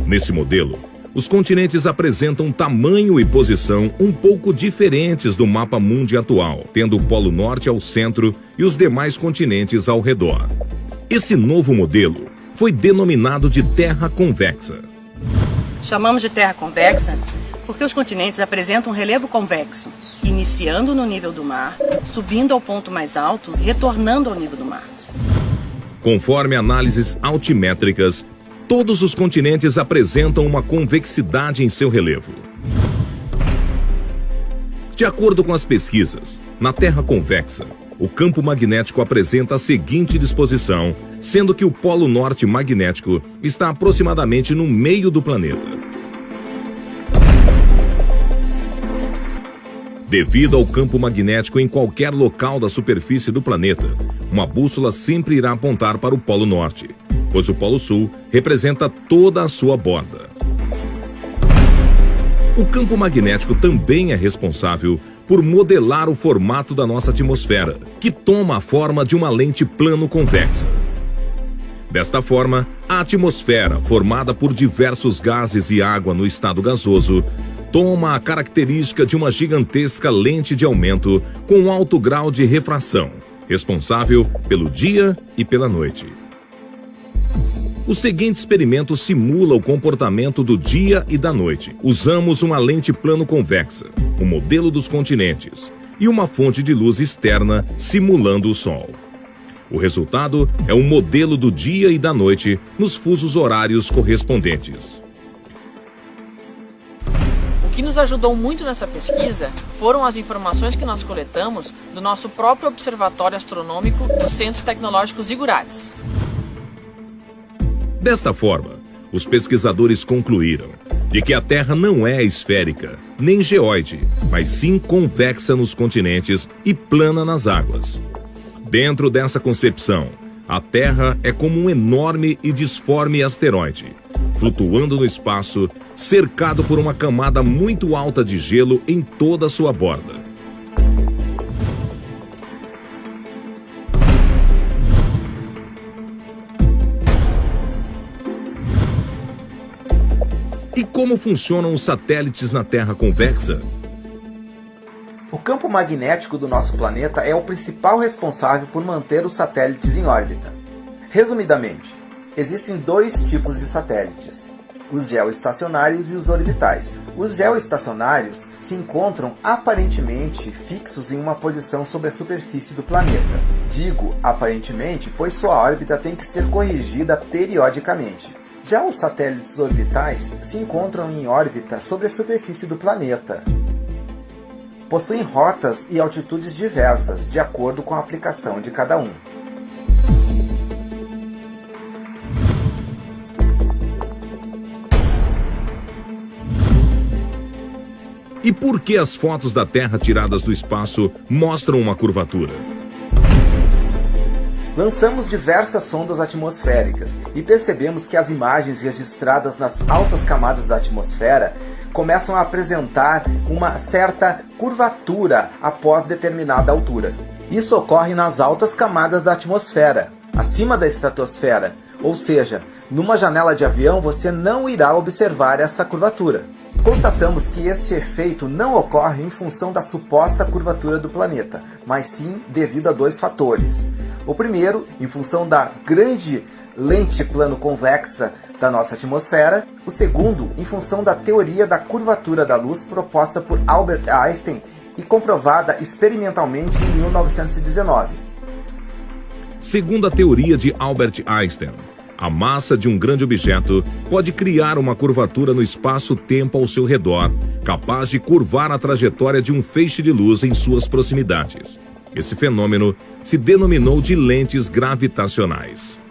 Nesse modelo, os continentes apresentam tamanho e posição um pouco diferentes do mapa mundi atual, tendo o Polo Norte ao centro e os demais continentes ao redor. Esse novo modelo foi denominado de Terra convexa. Chamamos de Terra convexa porque os continentes apresentam um relevo convexo, iniciando no nível do mar, subindo ao ponto mais alto, retornando ao nível do mar. Conforme análises altimétricas, todos os continentes apresentam uma convexidade em seu relevo. De acordo com as pesquisas, na Terra convexa, o campo magnético apresenta a seguinte disposição, sendo que o Polo Norte magnético está aproximadamente no meio do planeta. Devido ao campo magnético em qualquer local da superfície do planeta, uma bússola sempre irá apontar para o Polo Norte, pois o Polo Sul representa toda a sua borda. O campo magnético também é responsável por modelar o formato da nossa atmosfera, que toma a forma de uma lente plano-convexa. Desta forma, a atmosfera, formada por diversos gases e água no estado gasoso, toma a característica de uma gigantesca lente de aumento com alto grau de refração, responsável pelo dia e pela noite. O seguinte experimento simula o comportamento do dia e da noite. Usamos uma lente plano-convexa, o modelo dos continentes, e uma fonte de luz externa simulando o Sol. O resultado é um modelo do dia e da noite nos fusos horários correspondentes. O que nos ajudou muito nessa pesquisa foram as informações que nós coletamos do nosso próprio Observatório Astronômico do Centro Tecnológico Zigurates. Desta forma, os pesquisadores concluíram de que a Terra não é esférica, nem geóide, mas sim convexa nos continentes e plana nas águas. Dentro dessa concepção, a Terra é como um enorme e disforme asteroide, flutuando no espaço, cercado por uma camada muito alta de gelo em toda a sua borda. E como funcionam os satélites na Terra convexa? O campo magnético do nosso planeta é o principal responsável por manter os satélites em órbita. Resumidamente, existem dois tipos de satélites: os geoestacionários e os orbitais. Os geoestacionários se encontram aparentemente fixos em uma posição sobre a superfície do planeta. Digo aparentemente, pois sua órbita tem que ser corrigida periodicamente. Já os satélites orbitais se encontram em órbita sobre a superfície do planeta. Possuem rotas e altitudes diversas, de acordo com a aplicação de cada um. E por que as fotos da Terra tiradas do espaço mostram uma curvatura? Lançamos diversas sondas atmosféricas e percebemos que as imagens registradas nas altas camadas da atmosfera começam a apresentar uma certa curvatura após determinada altura. Isso ocorre nas altas camadas da atmosfera, acima da estratosfera, ou seja, numa janela de avião você não irá observar essa curvatura. Constatamos que este efeito não ocorre em função da suposta curvatura do planeta, mas sim devido a dois fatores. O primeiro, em função da grande lente plano-convexa da nossa atmosfera. O segundo, em função da teoria da curvatura da luz proposta por Albert Einstein e comprovada experimentalmente em 1919. Segundo a teoria de Albert Einstein, a massa de um grande objeto pode criar uma curvatura no espaço-tempo ao seu redor, capaz de curvar a trajetória de um feixe de luz em suas proximidades. Esse fenômeno se denominou de lentes gravitacionais.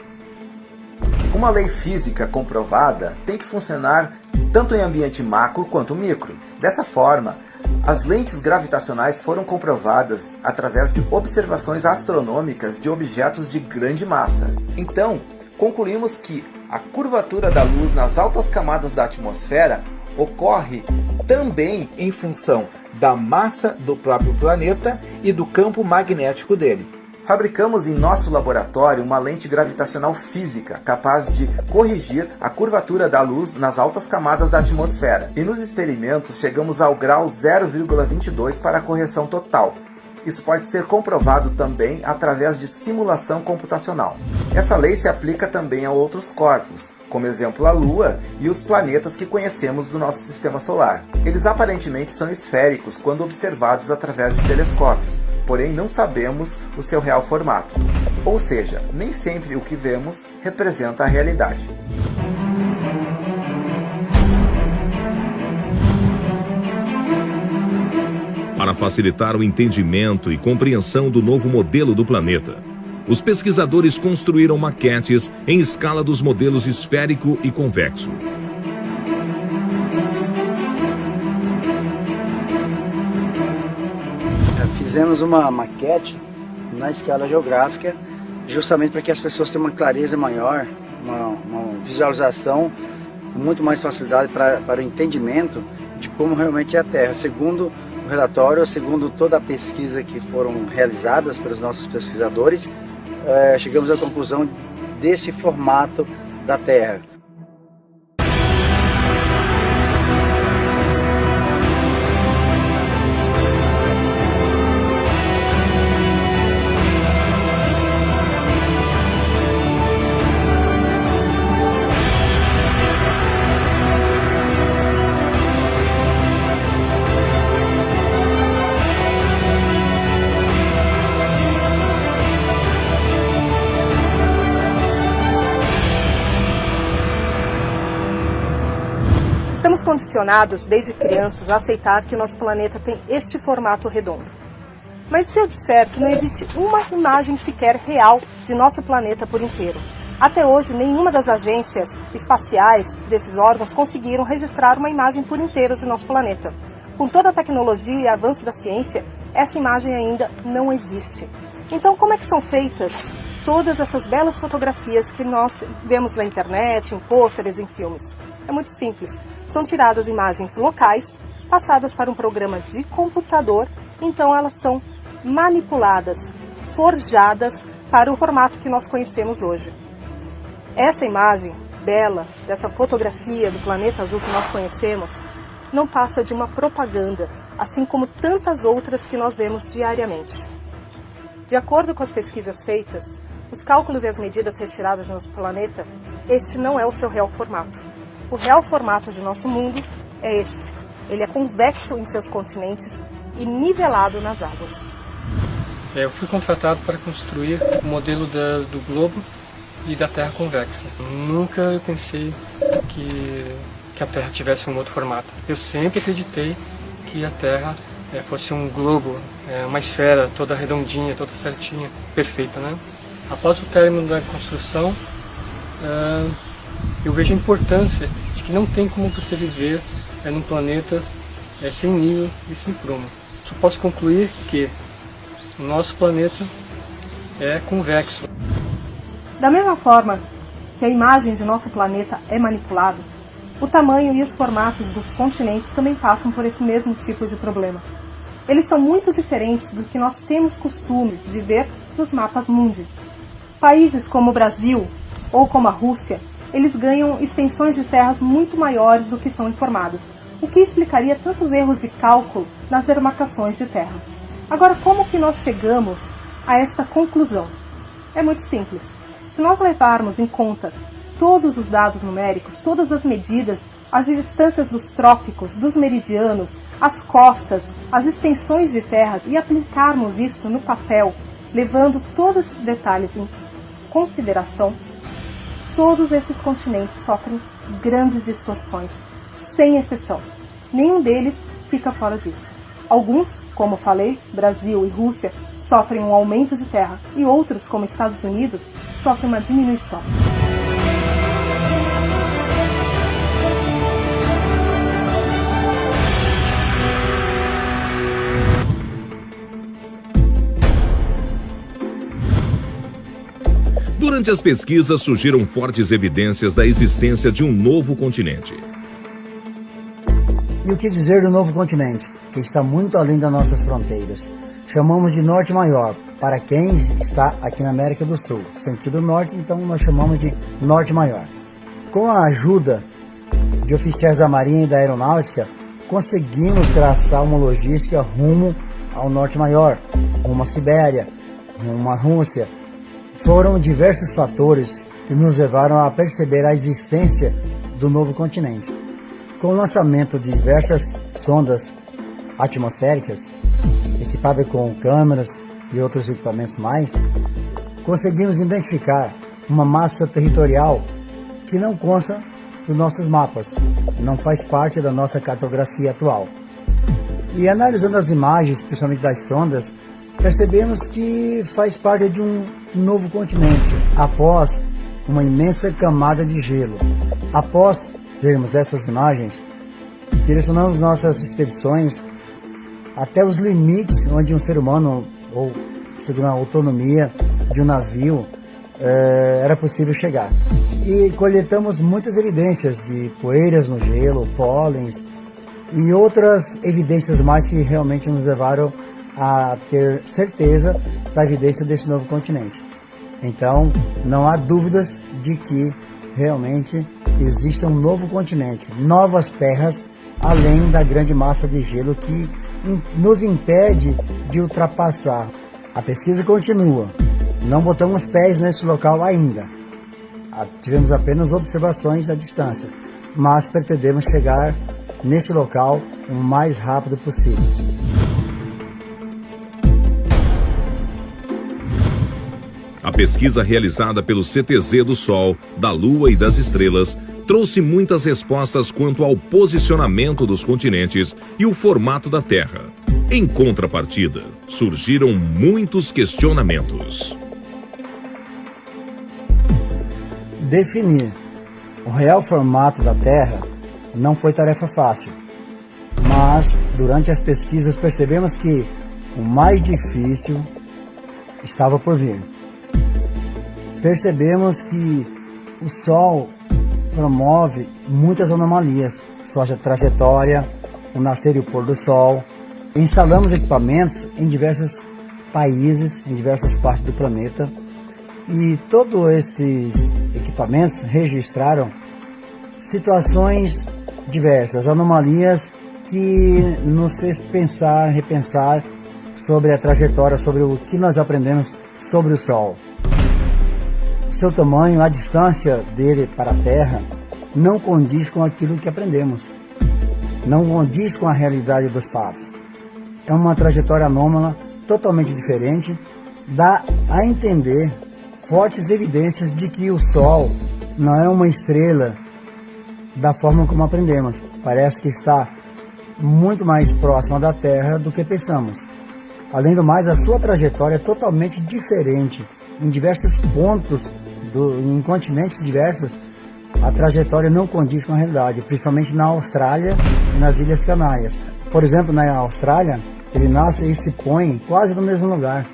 Uma lei física comprovada tem que funcionar tanto em ambiente macro quanto micro. Dessa forma, as lentes gravitacionais foram comprovadas através de observações astronômicas de objetos de grande massa. Então, concluímos que a curvatura da luz nas altas camadas da atmosfera ocorre também em função da massa do próprio planeta e do campo magnético dele. Fabricamos em nosso laboratório uma lente gravitacional física capaz de corrigir a curvatura da luz nas altas camadas da atmosfera. E nos experimentos chegamos ao grau 0,22 para a correção total. Isso pode ser comprovado também através de simulação computacional. Essa lei se aplica também a outros corpos, como exemplo a Lua e os planetas que conhecemos do nosso sistema solar. Eles aparentemente são esféricos quando observados através de telescópios, porém não sabemos o seu real formato. Ou seja, nem sempre o que vemos representa a realidade. Para facilitar o entendimento e compreensão do novo modelo do planeta, os pesquisadores construíram maquetes em escala dos modelos esférico e convexo. Fizemos uma maquete na escala geográfica, justamente para que as pessoas tenham uma clareza maior, uma visualização, com muito mais facilidade para o entendimento de como realmente é a Terra. Segundo o relatório, segundo toda a pesquisa que foram realizadas pelos nossos pesquisadores, chegamos à conclusão desse formato da Terra. Estamos condicionados, desde crianças, a aceitar que o nosso planeta tem este formato redondo. Mas se eu disser que não existe uma imagem sequer real de nosso planeta por inteiro? Até hoje, nenhuma das agências espaciais desses órgãos conseguiram registrar uma imagem por inteiro do nosso planeta. Com toda a tecnologia e avanço da ciência, essa imagem ainda não existe. Então, como é que são feitas todas essas belas fotografias que nós vemos na internet, em pôsteres, em filmes? É muito simples. São tiradas imagens locais, passadas para um programa de computador, então elas são manipuladas, forjadas para o formato que nós conhecemos hoje. Essa imagem bela, dessa fotografia do planeta azul que nós conhecemos, não passa de uma propaganda, assim como tantas outras que nós vemos diariamente. De acordo com as pesquisas feitas, os cálculos e as medidas retiradas do nosso planeta, este não é o seu real formato. O real formato de nosso mundo é este. Ele é convexo em seus continentes e nivelado nas águas. Eu fui contratado para construir o modelo do globo e da Terra convexa. Nunca pensei que a Terra tivesse um outro formato. Eu sempre acreditei que a Terra fosse um globo, uma esfera toda redondinha, toda certinha, perfeita, né? Após o término da construção, eu vejo a importância de que não tem como você viver num planeta sem nível e sem prumo. Só posso concluir que o nosso planeta é convexo. Da mesma forma que a imagem de nosso planeta é manipulada, o tamanho e os formatos dos continentes também passam por esse mesmo tipo de problema. Eles são muito diferentes do que nós temos costume de ver nos mapas mundi. Países como o Brasil ou como a Rússia, eles ganham extensões de terras muito maiores do que são informadas, o que explicaria tantos erros de cálculo nas demarcações de terra. Agora, como que nós chegamos a esta conclusão? É muito simples. Se nós levarmos em conta todos os dados numéricos, todas as medidas, as distâncias dos trópicos, dos meridianos, as costas, as extensões de terras e aplicarmos isso no papel, levando todos esses detalhes em consideração, todos esses continentes sofrem grandes distorções, sem exceção. Nenhum deles fica fora disso. Alguns, como falei, Brasil e Rússia, sofrem um aumento de terra e outros, como Estados Unidos, sofrem uma diminuição. Durante as pesquisas surgiram fortes evidências da existência de um novo continente. E o que dizer do novo continente, que está muito além das nossas fronteiras? Chamamos de Norte Maior, para quem está aqui na América do Sul. Sentido norte, então nós chamamos de Norte Maior. Com a ajuda de oficiais da Marinha e da Aeronáutica, conseguimos traçar uma logística rumo ao Norte Maior, rumo à Sibéria, rumo à Rússia. Foram diversos fatores que nos levaram a perceber a existência do novo continente. Com o lançamento de diversas sondas atmosféricas, equipadas com câmeras e outros equipamentos mais, conseguimos identificar uma massa territorial que não consta dos nossos mapas, não faz parte da nossa cartografia atual. E analisando as imagens, principalmente das sondas, percebemos que faz parte de um novo continente, após uma imensa camada de gelo. Após vermos essas imagens, direcionamos nossas expedições até os limites onde um ser humano, ou segundo a autonomia de um navio, era possível chegar. E coletamos muitas evidências de poeiras no gelo, pólens e outras evidências mais que realmente nos levaram a ter certeza da evidência desse novo continente. Então, não há dúvidas de que realmente existe um novo continente, novas terras, além da grande massa de gelo que nos impede de ultrapassar. A pesquisa continua, não botamos pés nesse local ainda, tivemos apenas observações à distância, mas pretendemos chegar nesse local o mais rápido possível. A pesquisa realizada pelo CTZ do Sol, da Lua e das Estrelas trouxe muitas respostas quanto ao posicionamento dos continentes e o formato da Terra. Em contrapartida, surgiram muitos questionamentos. Definir o real formato da Terra não foi tarefa fácil, mas durante as pesquisas percebemos que o mais difícil estava por vir. Percebemos que o Sol promove muitas anomalias, sua trajetória, o nascer e o pôr do Sol. Instalamos equipamentos em diversos países, em diversas partes do planeta, e todos esses equipamentos registraram situações diversas, anomalias que nos fez pensar, repensar sobre a trajetória, sobre o que nós aprendemos sobre o Sol. O seu tamanho, a distância dele para a Terra, não condiz com aquilo que aprendemos, não condiz com a realidade dos fatos. É uma trajetória anômala, totalmente diferente, dá a entender fortes evidências de que o Sol não é uma estrela da forma como aprendemos. Parece que está muito mais próxima da Terra do que pensamos. Além do mais, a sua trajetória é totalmente diferente. Em diversos pontos, em continentes diversos, a trajetória não condiz com a realidade, principalmente na Austrália e nas Ilhas Canárias. Por exemplo, na Austrália, ele nasce e se põe quase no mesmo lugar.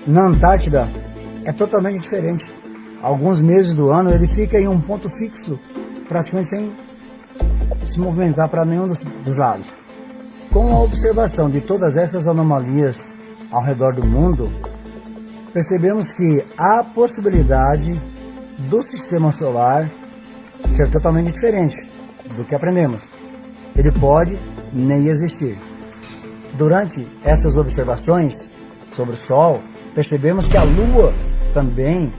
Na Antártida, é totalmente diferente. Alguns meses do ano ele fica em um ponto fixo, praticamente sem se movimentar para nenhum dos lados. Com a observação de todas essas anomalias ao redor do mundo, percebemos que há a possibilidade do sistema solar ser totalmente diferente do que aprendemos. Ele pode nem existir. Durante essas observações sobre o Sol, percebemos que a Lua também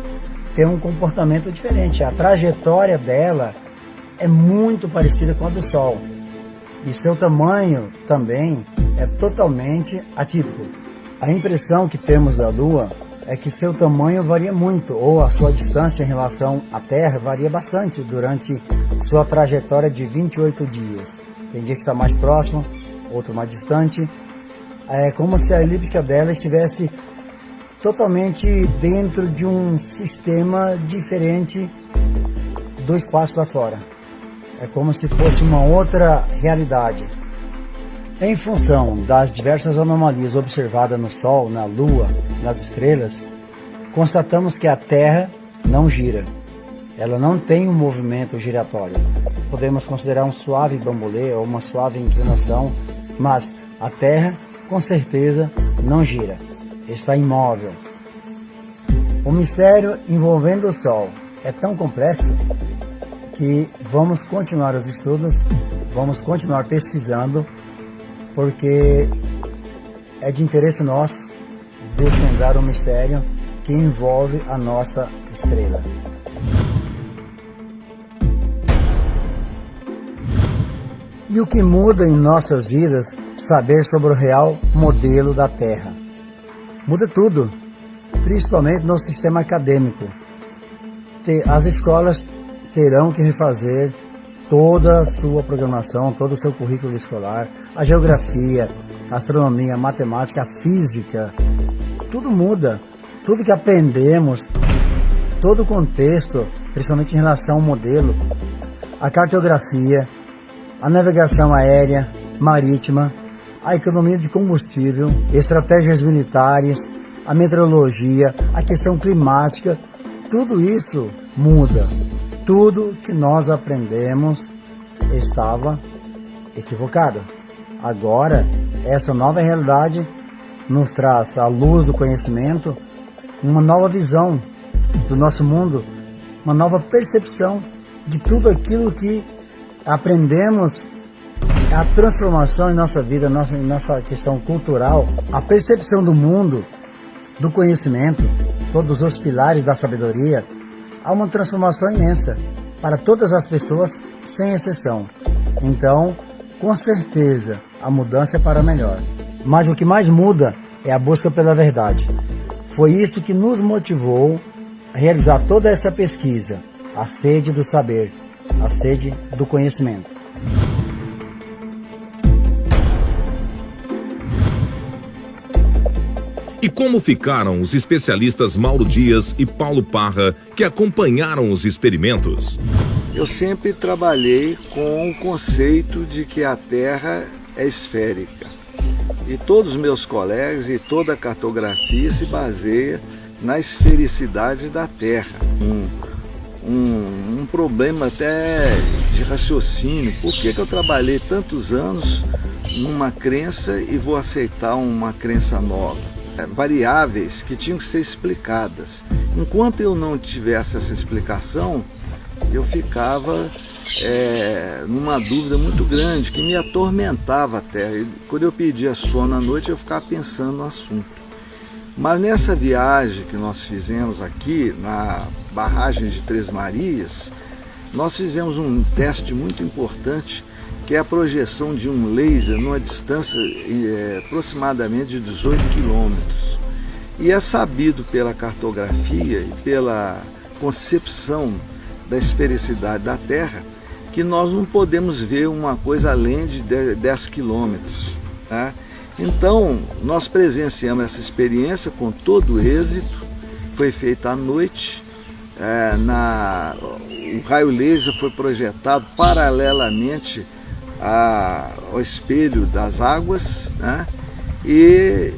tem um comportamento diferente. A trajetória dela é muito parecida com a do Sol. E seu tamanho também é totalmente atípico. A impressão que temos da Lua é que seu tamanho varia muito, ou a sua distância em relação à Terra varia bastante durante sua trajetória de 28 dias. Tem dia que está mais próximo, outro mais distante. É como se a elíptica dela estivesse totalmente dentro de um sistema diferente do espaço lá fora. É como se fosse uma outra realidade. Em função das diversas anomalias observadas no Sol, na Lua, nas estrelas, constatamos que a Terra não gira. Ela não tem um movimento giratório. Podemos considerar um suave bambolê ou uma suave inclinação, mas a Terra, com certeza, não gira. Está imóvel. O mistério envolvendo o Sol é tão complexo que vamos continuar os estudos, vamos continuar pesquisando, porque é de interesse nosso desvendar um mistério que envolve a nossa estrela. E o que muda em nossas vidas saber sobre o real modelo da Terra? Muda tudo, principalmente no sistema acadêmico. As escolas terão que refazer toda a sua programação, todo o seu currículo escolar, a geografia, a astronomia, a matemática, a física, tudo muda. Tudo que aprendemos, todo o contexto, principalmente em relação ao modelo, a cartografia, a navegação aérea, marítima, a economia de combustível, estratégias militares, a meteorologia, a questão climática, tudo isso muda. Tudo que nós aprendemos estava equivocado. Agora, essa nova realidade nos traz, à luz do conhecimento, uma nova visão do nosso mundo, uma nova percepção de tudo aquilo que aprendemos, a transformação em nossa vida, em nossa questão cultural, a percepção do mundo, do conhecimento, todos os pilares da sabedoria. Há uma transformação imensa para todas as pessoas, sem exceção. Então, com certeza, a mudança é para melhor. Mas o que mais muda é a busca pela verdade. Foi isso que nos motivou a realizar toda essa pesquisa, a sede do saber. a sede do conhecimento. E como ficaram os especialistas Mauro Dias e Paulo Parra que acompanharam os experimentos? Eu sempre trabalhei com o conceito de que a Terra é esférica. E todos os meus colegas e toda a cartografia se baseia na esfericidade da Terra. Um problema até de raciocínio. Por que eu trabalhei tantos anos numa crença e vou aceitar uma crença nova? Variáveis que tinham que ser explicadas. Enquanto eu não tivesse essa explicação, eu ficava numa dúvida muito grande que me atormentava até. Quando eu pedia sono à noite, eu ficava pensando no assunto. Mas nessa viagem que nós fizemos aqui na barragem de Três Marias, nós fizemos um teste muito importante, que é a projeção de um laser numa distância aproximadamente de 18 quilômetros. E é sabido pela cartografia e pela concepção da esfericidade da Terra que nós não podemos ver uma coisa além de 10 quilômetros. Tá? Então, nós presenciamos essa experiência com todo êxito, foi feita à noite, o raio laser foi projetado paralelamente ao espelho das águas, né? E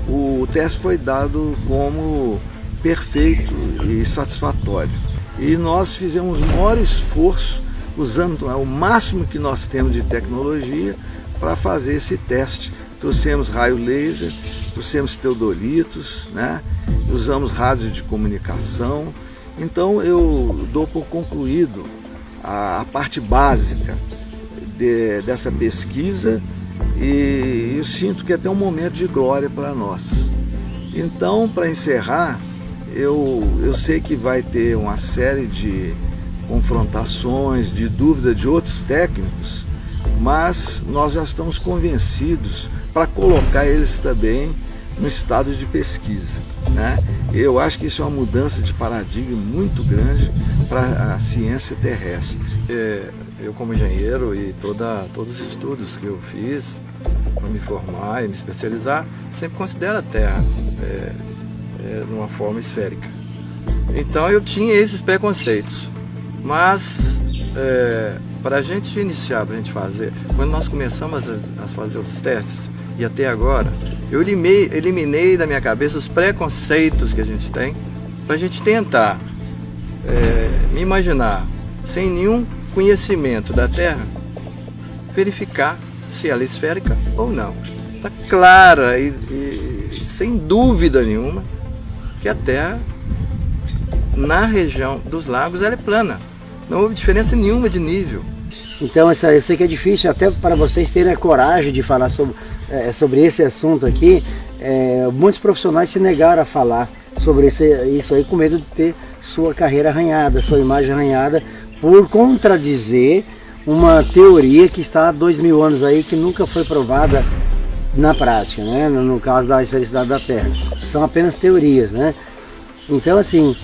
o teste foi dado como perfeito e satisfatório. E nós fizemos o maior esforço, usando o máximo que nós temos de tecnologia para fazer esse teste. Trouxemos raio laser, trouxemos teodolitos, né? Usamos rádio de comunicação. Então eu dou por concluído a parte básica dessa pesquisa e eu sinto que é até um momento de glória para nós. Então, para encerrar, eu sei que vai ter uma série de confrontações, de dúvida de outros técnicos, mas nós já estamos convencidos para colocar eles também no estado de pesquisa, né? Eu acho que isso é uma mudança de paradigma muito grande para a ciência terrestre. Eu como engenheiro e todos os estudos que eu fiz para me formar e me especializar, sempre considero a Terra numa forma esférica. Então eu tinha esses preconceitos, mas para a gente iniciar, para a gente fazer, quando nós começamos a fazer os testes e até agora, eu eliminei da minha cabeça os preconceitos que a gente tem, para a gente tentar me imaginar sem nenhum conhecimento da Terra, verificar se ela é esférica ou não. Está clara e sem dúvida nenhuma que a Terra, na região dos lagos, ela é plana. Não houve diferença nenhuma de nível. Então eu sei que é difícil até para vocês terem a coragem de falar sobre esse assunto aqui. Muitos profissionais se negaram a falar sobre isso aí com medo de ter sua carreira arranhada, sua imagem arranhada, por contradizer uma teoria que está há 2000 anos aí, que nunca foi provada na prática, né? No caso da esfericidade da Terra. São apenas teorias, né? Então, assim,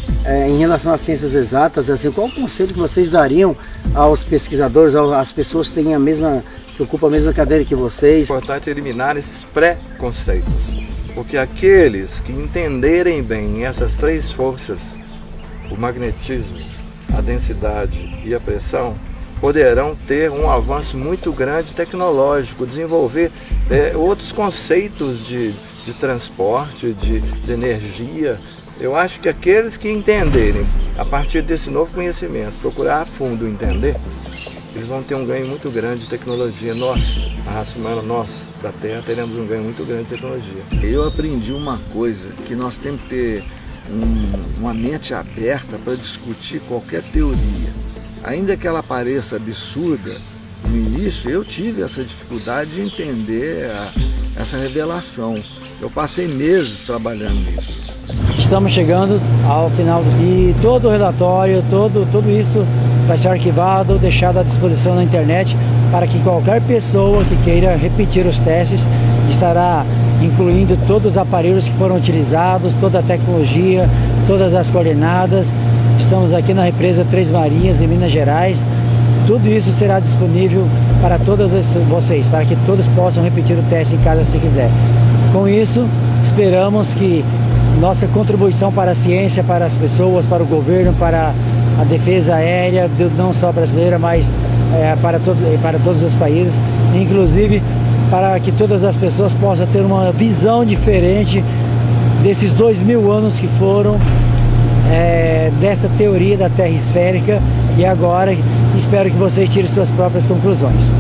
em relação às ciências exatas, assim, qual o conselho que vocês dariam aos pesquisadores, às pessoas que têm que ocupam a mesma cadeira que vocês? É importante eliminar esses pré-conceitos, porque aqueles que entenderem bem essas três forças, o magnetismo, a densidade e a pressão, poderão ter um avanço muito grande tecnológico, desenvolver outros conceitos de transporte, de energia. Eu acho que aqueles que entenderem, a partir desse novo conhecimento, procurar a fundo entender, eles vão ter um ganho muito grande de tecnologia. Nós, a raça humana, nós da Terra, teremos um ganho muito grande de tecnologia. Eu aprendi uma coisa, que nós temos que ter uma mente aberta para discutir qualquer teoria. Ainda que ela pareça absurda, no início eu tive essa dificuldade de entender essa revelação. Eu passei meses trabalhando nisso. Estamos chegando ao final e todo o relatório, tudo isso vai ser arquivado, deixado à disposição na internet para que qualquer pessoa que queira repetir os testes estará incluindo todos os aparelhos que foram utilizados, toda a tecnologia, todas as coordenadas. Estamos aqui na represa Três Marias, em Minas Gerais, tudo isso será disponível para todos vocês, para que todos possam repetir o teste em casa se quiser. Com isso, esperamos que nossa contribuição para a ciência, para as pessoas, para o governo, para a defesa aérea, não só brasileira, mas para todos os países, inclusive para que todas as pessoas possam ter uma visão diferente desses 2000 anos que foram desta teoria da Terra esférica, e agora espero que vocês tirem suas próprias conclusões.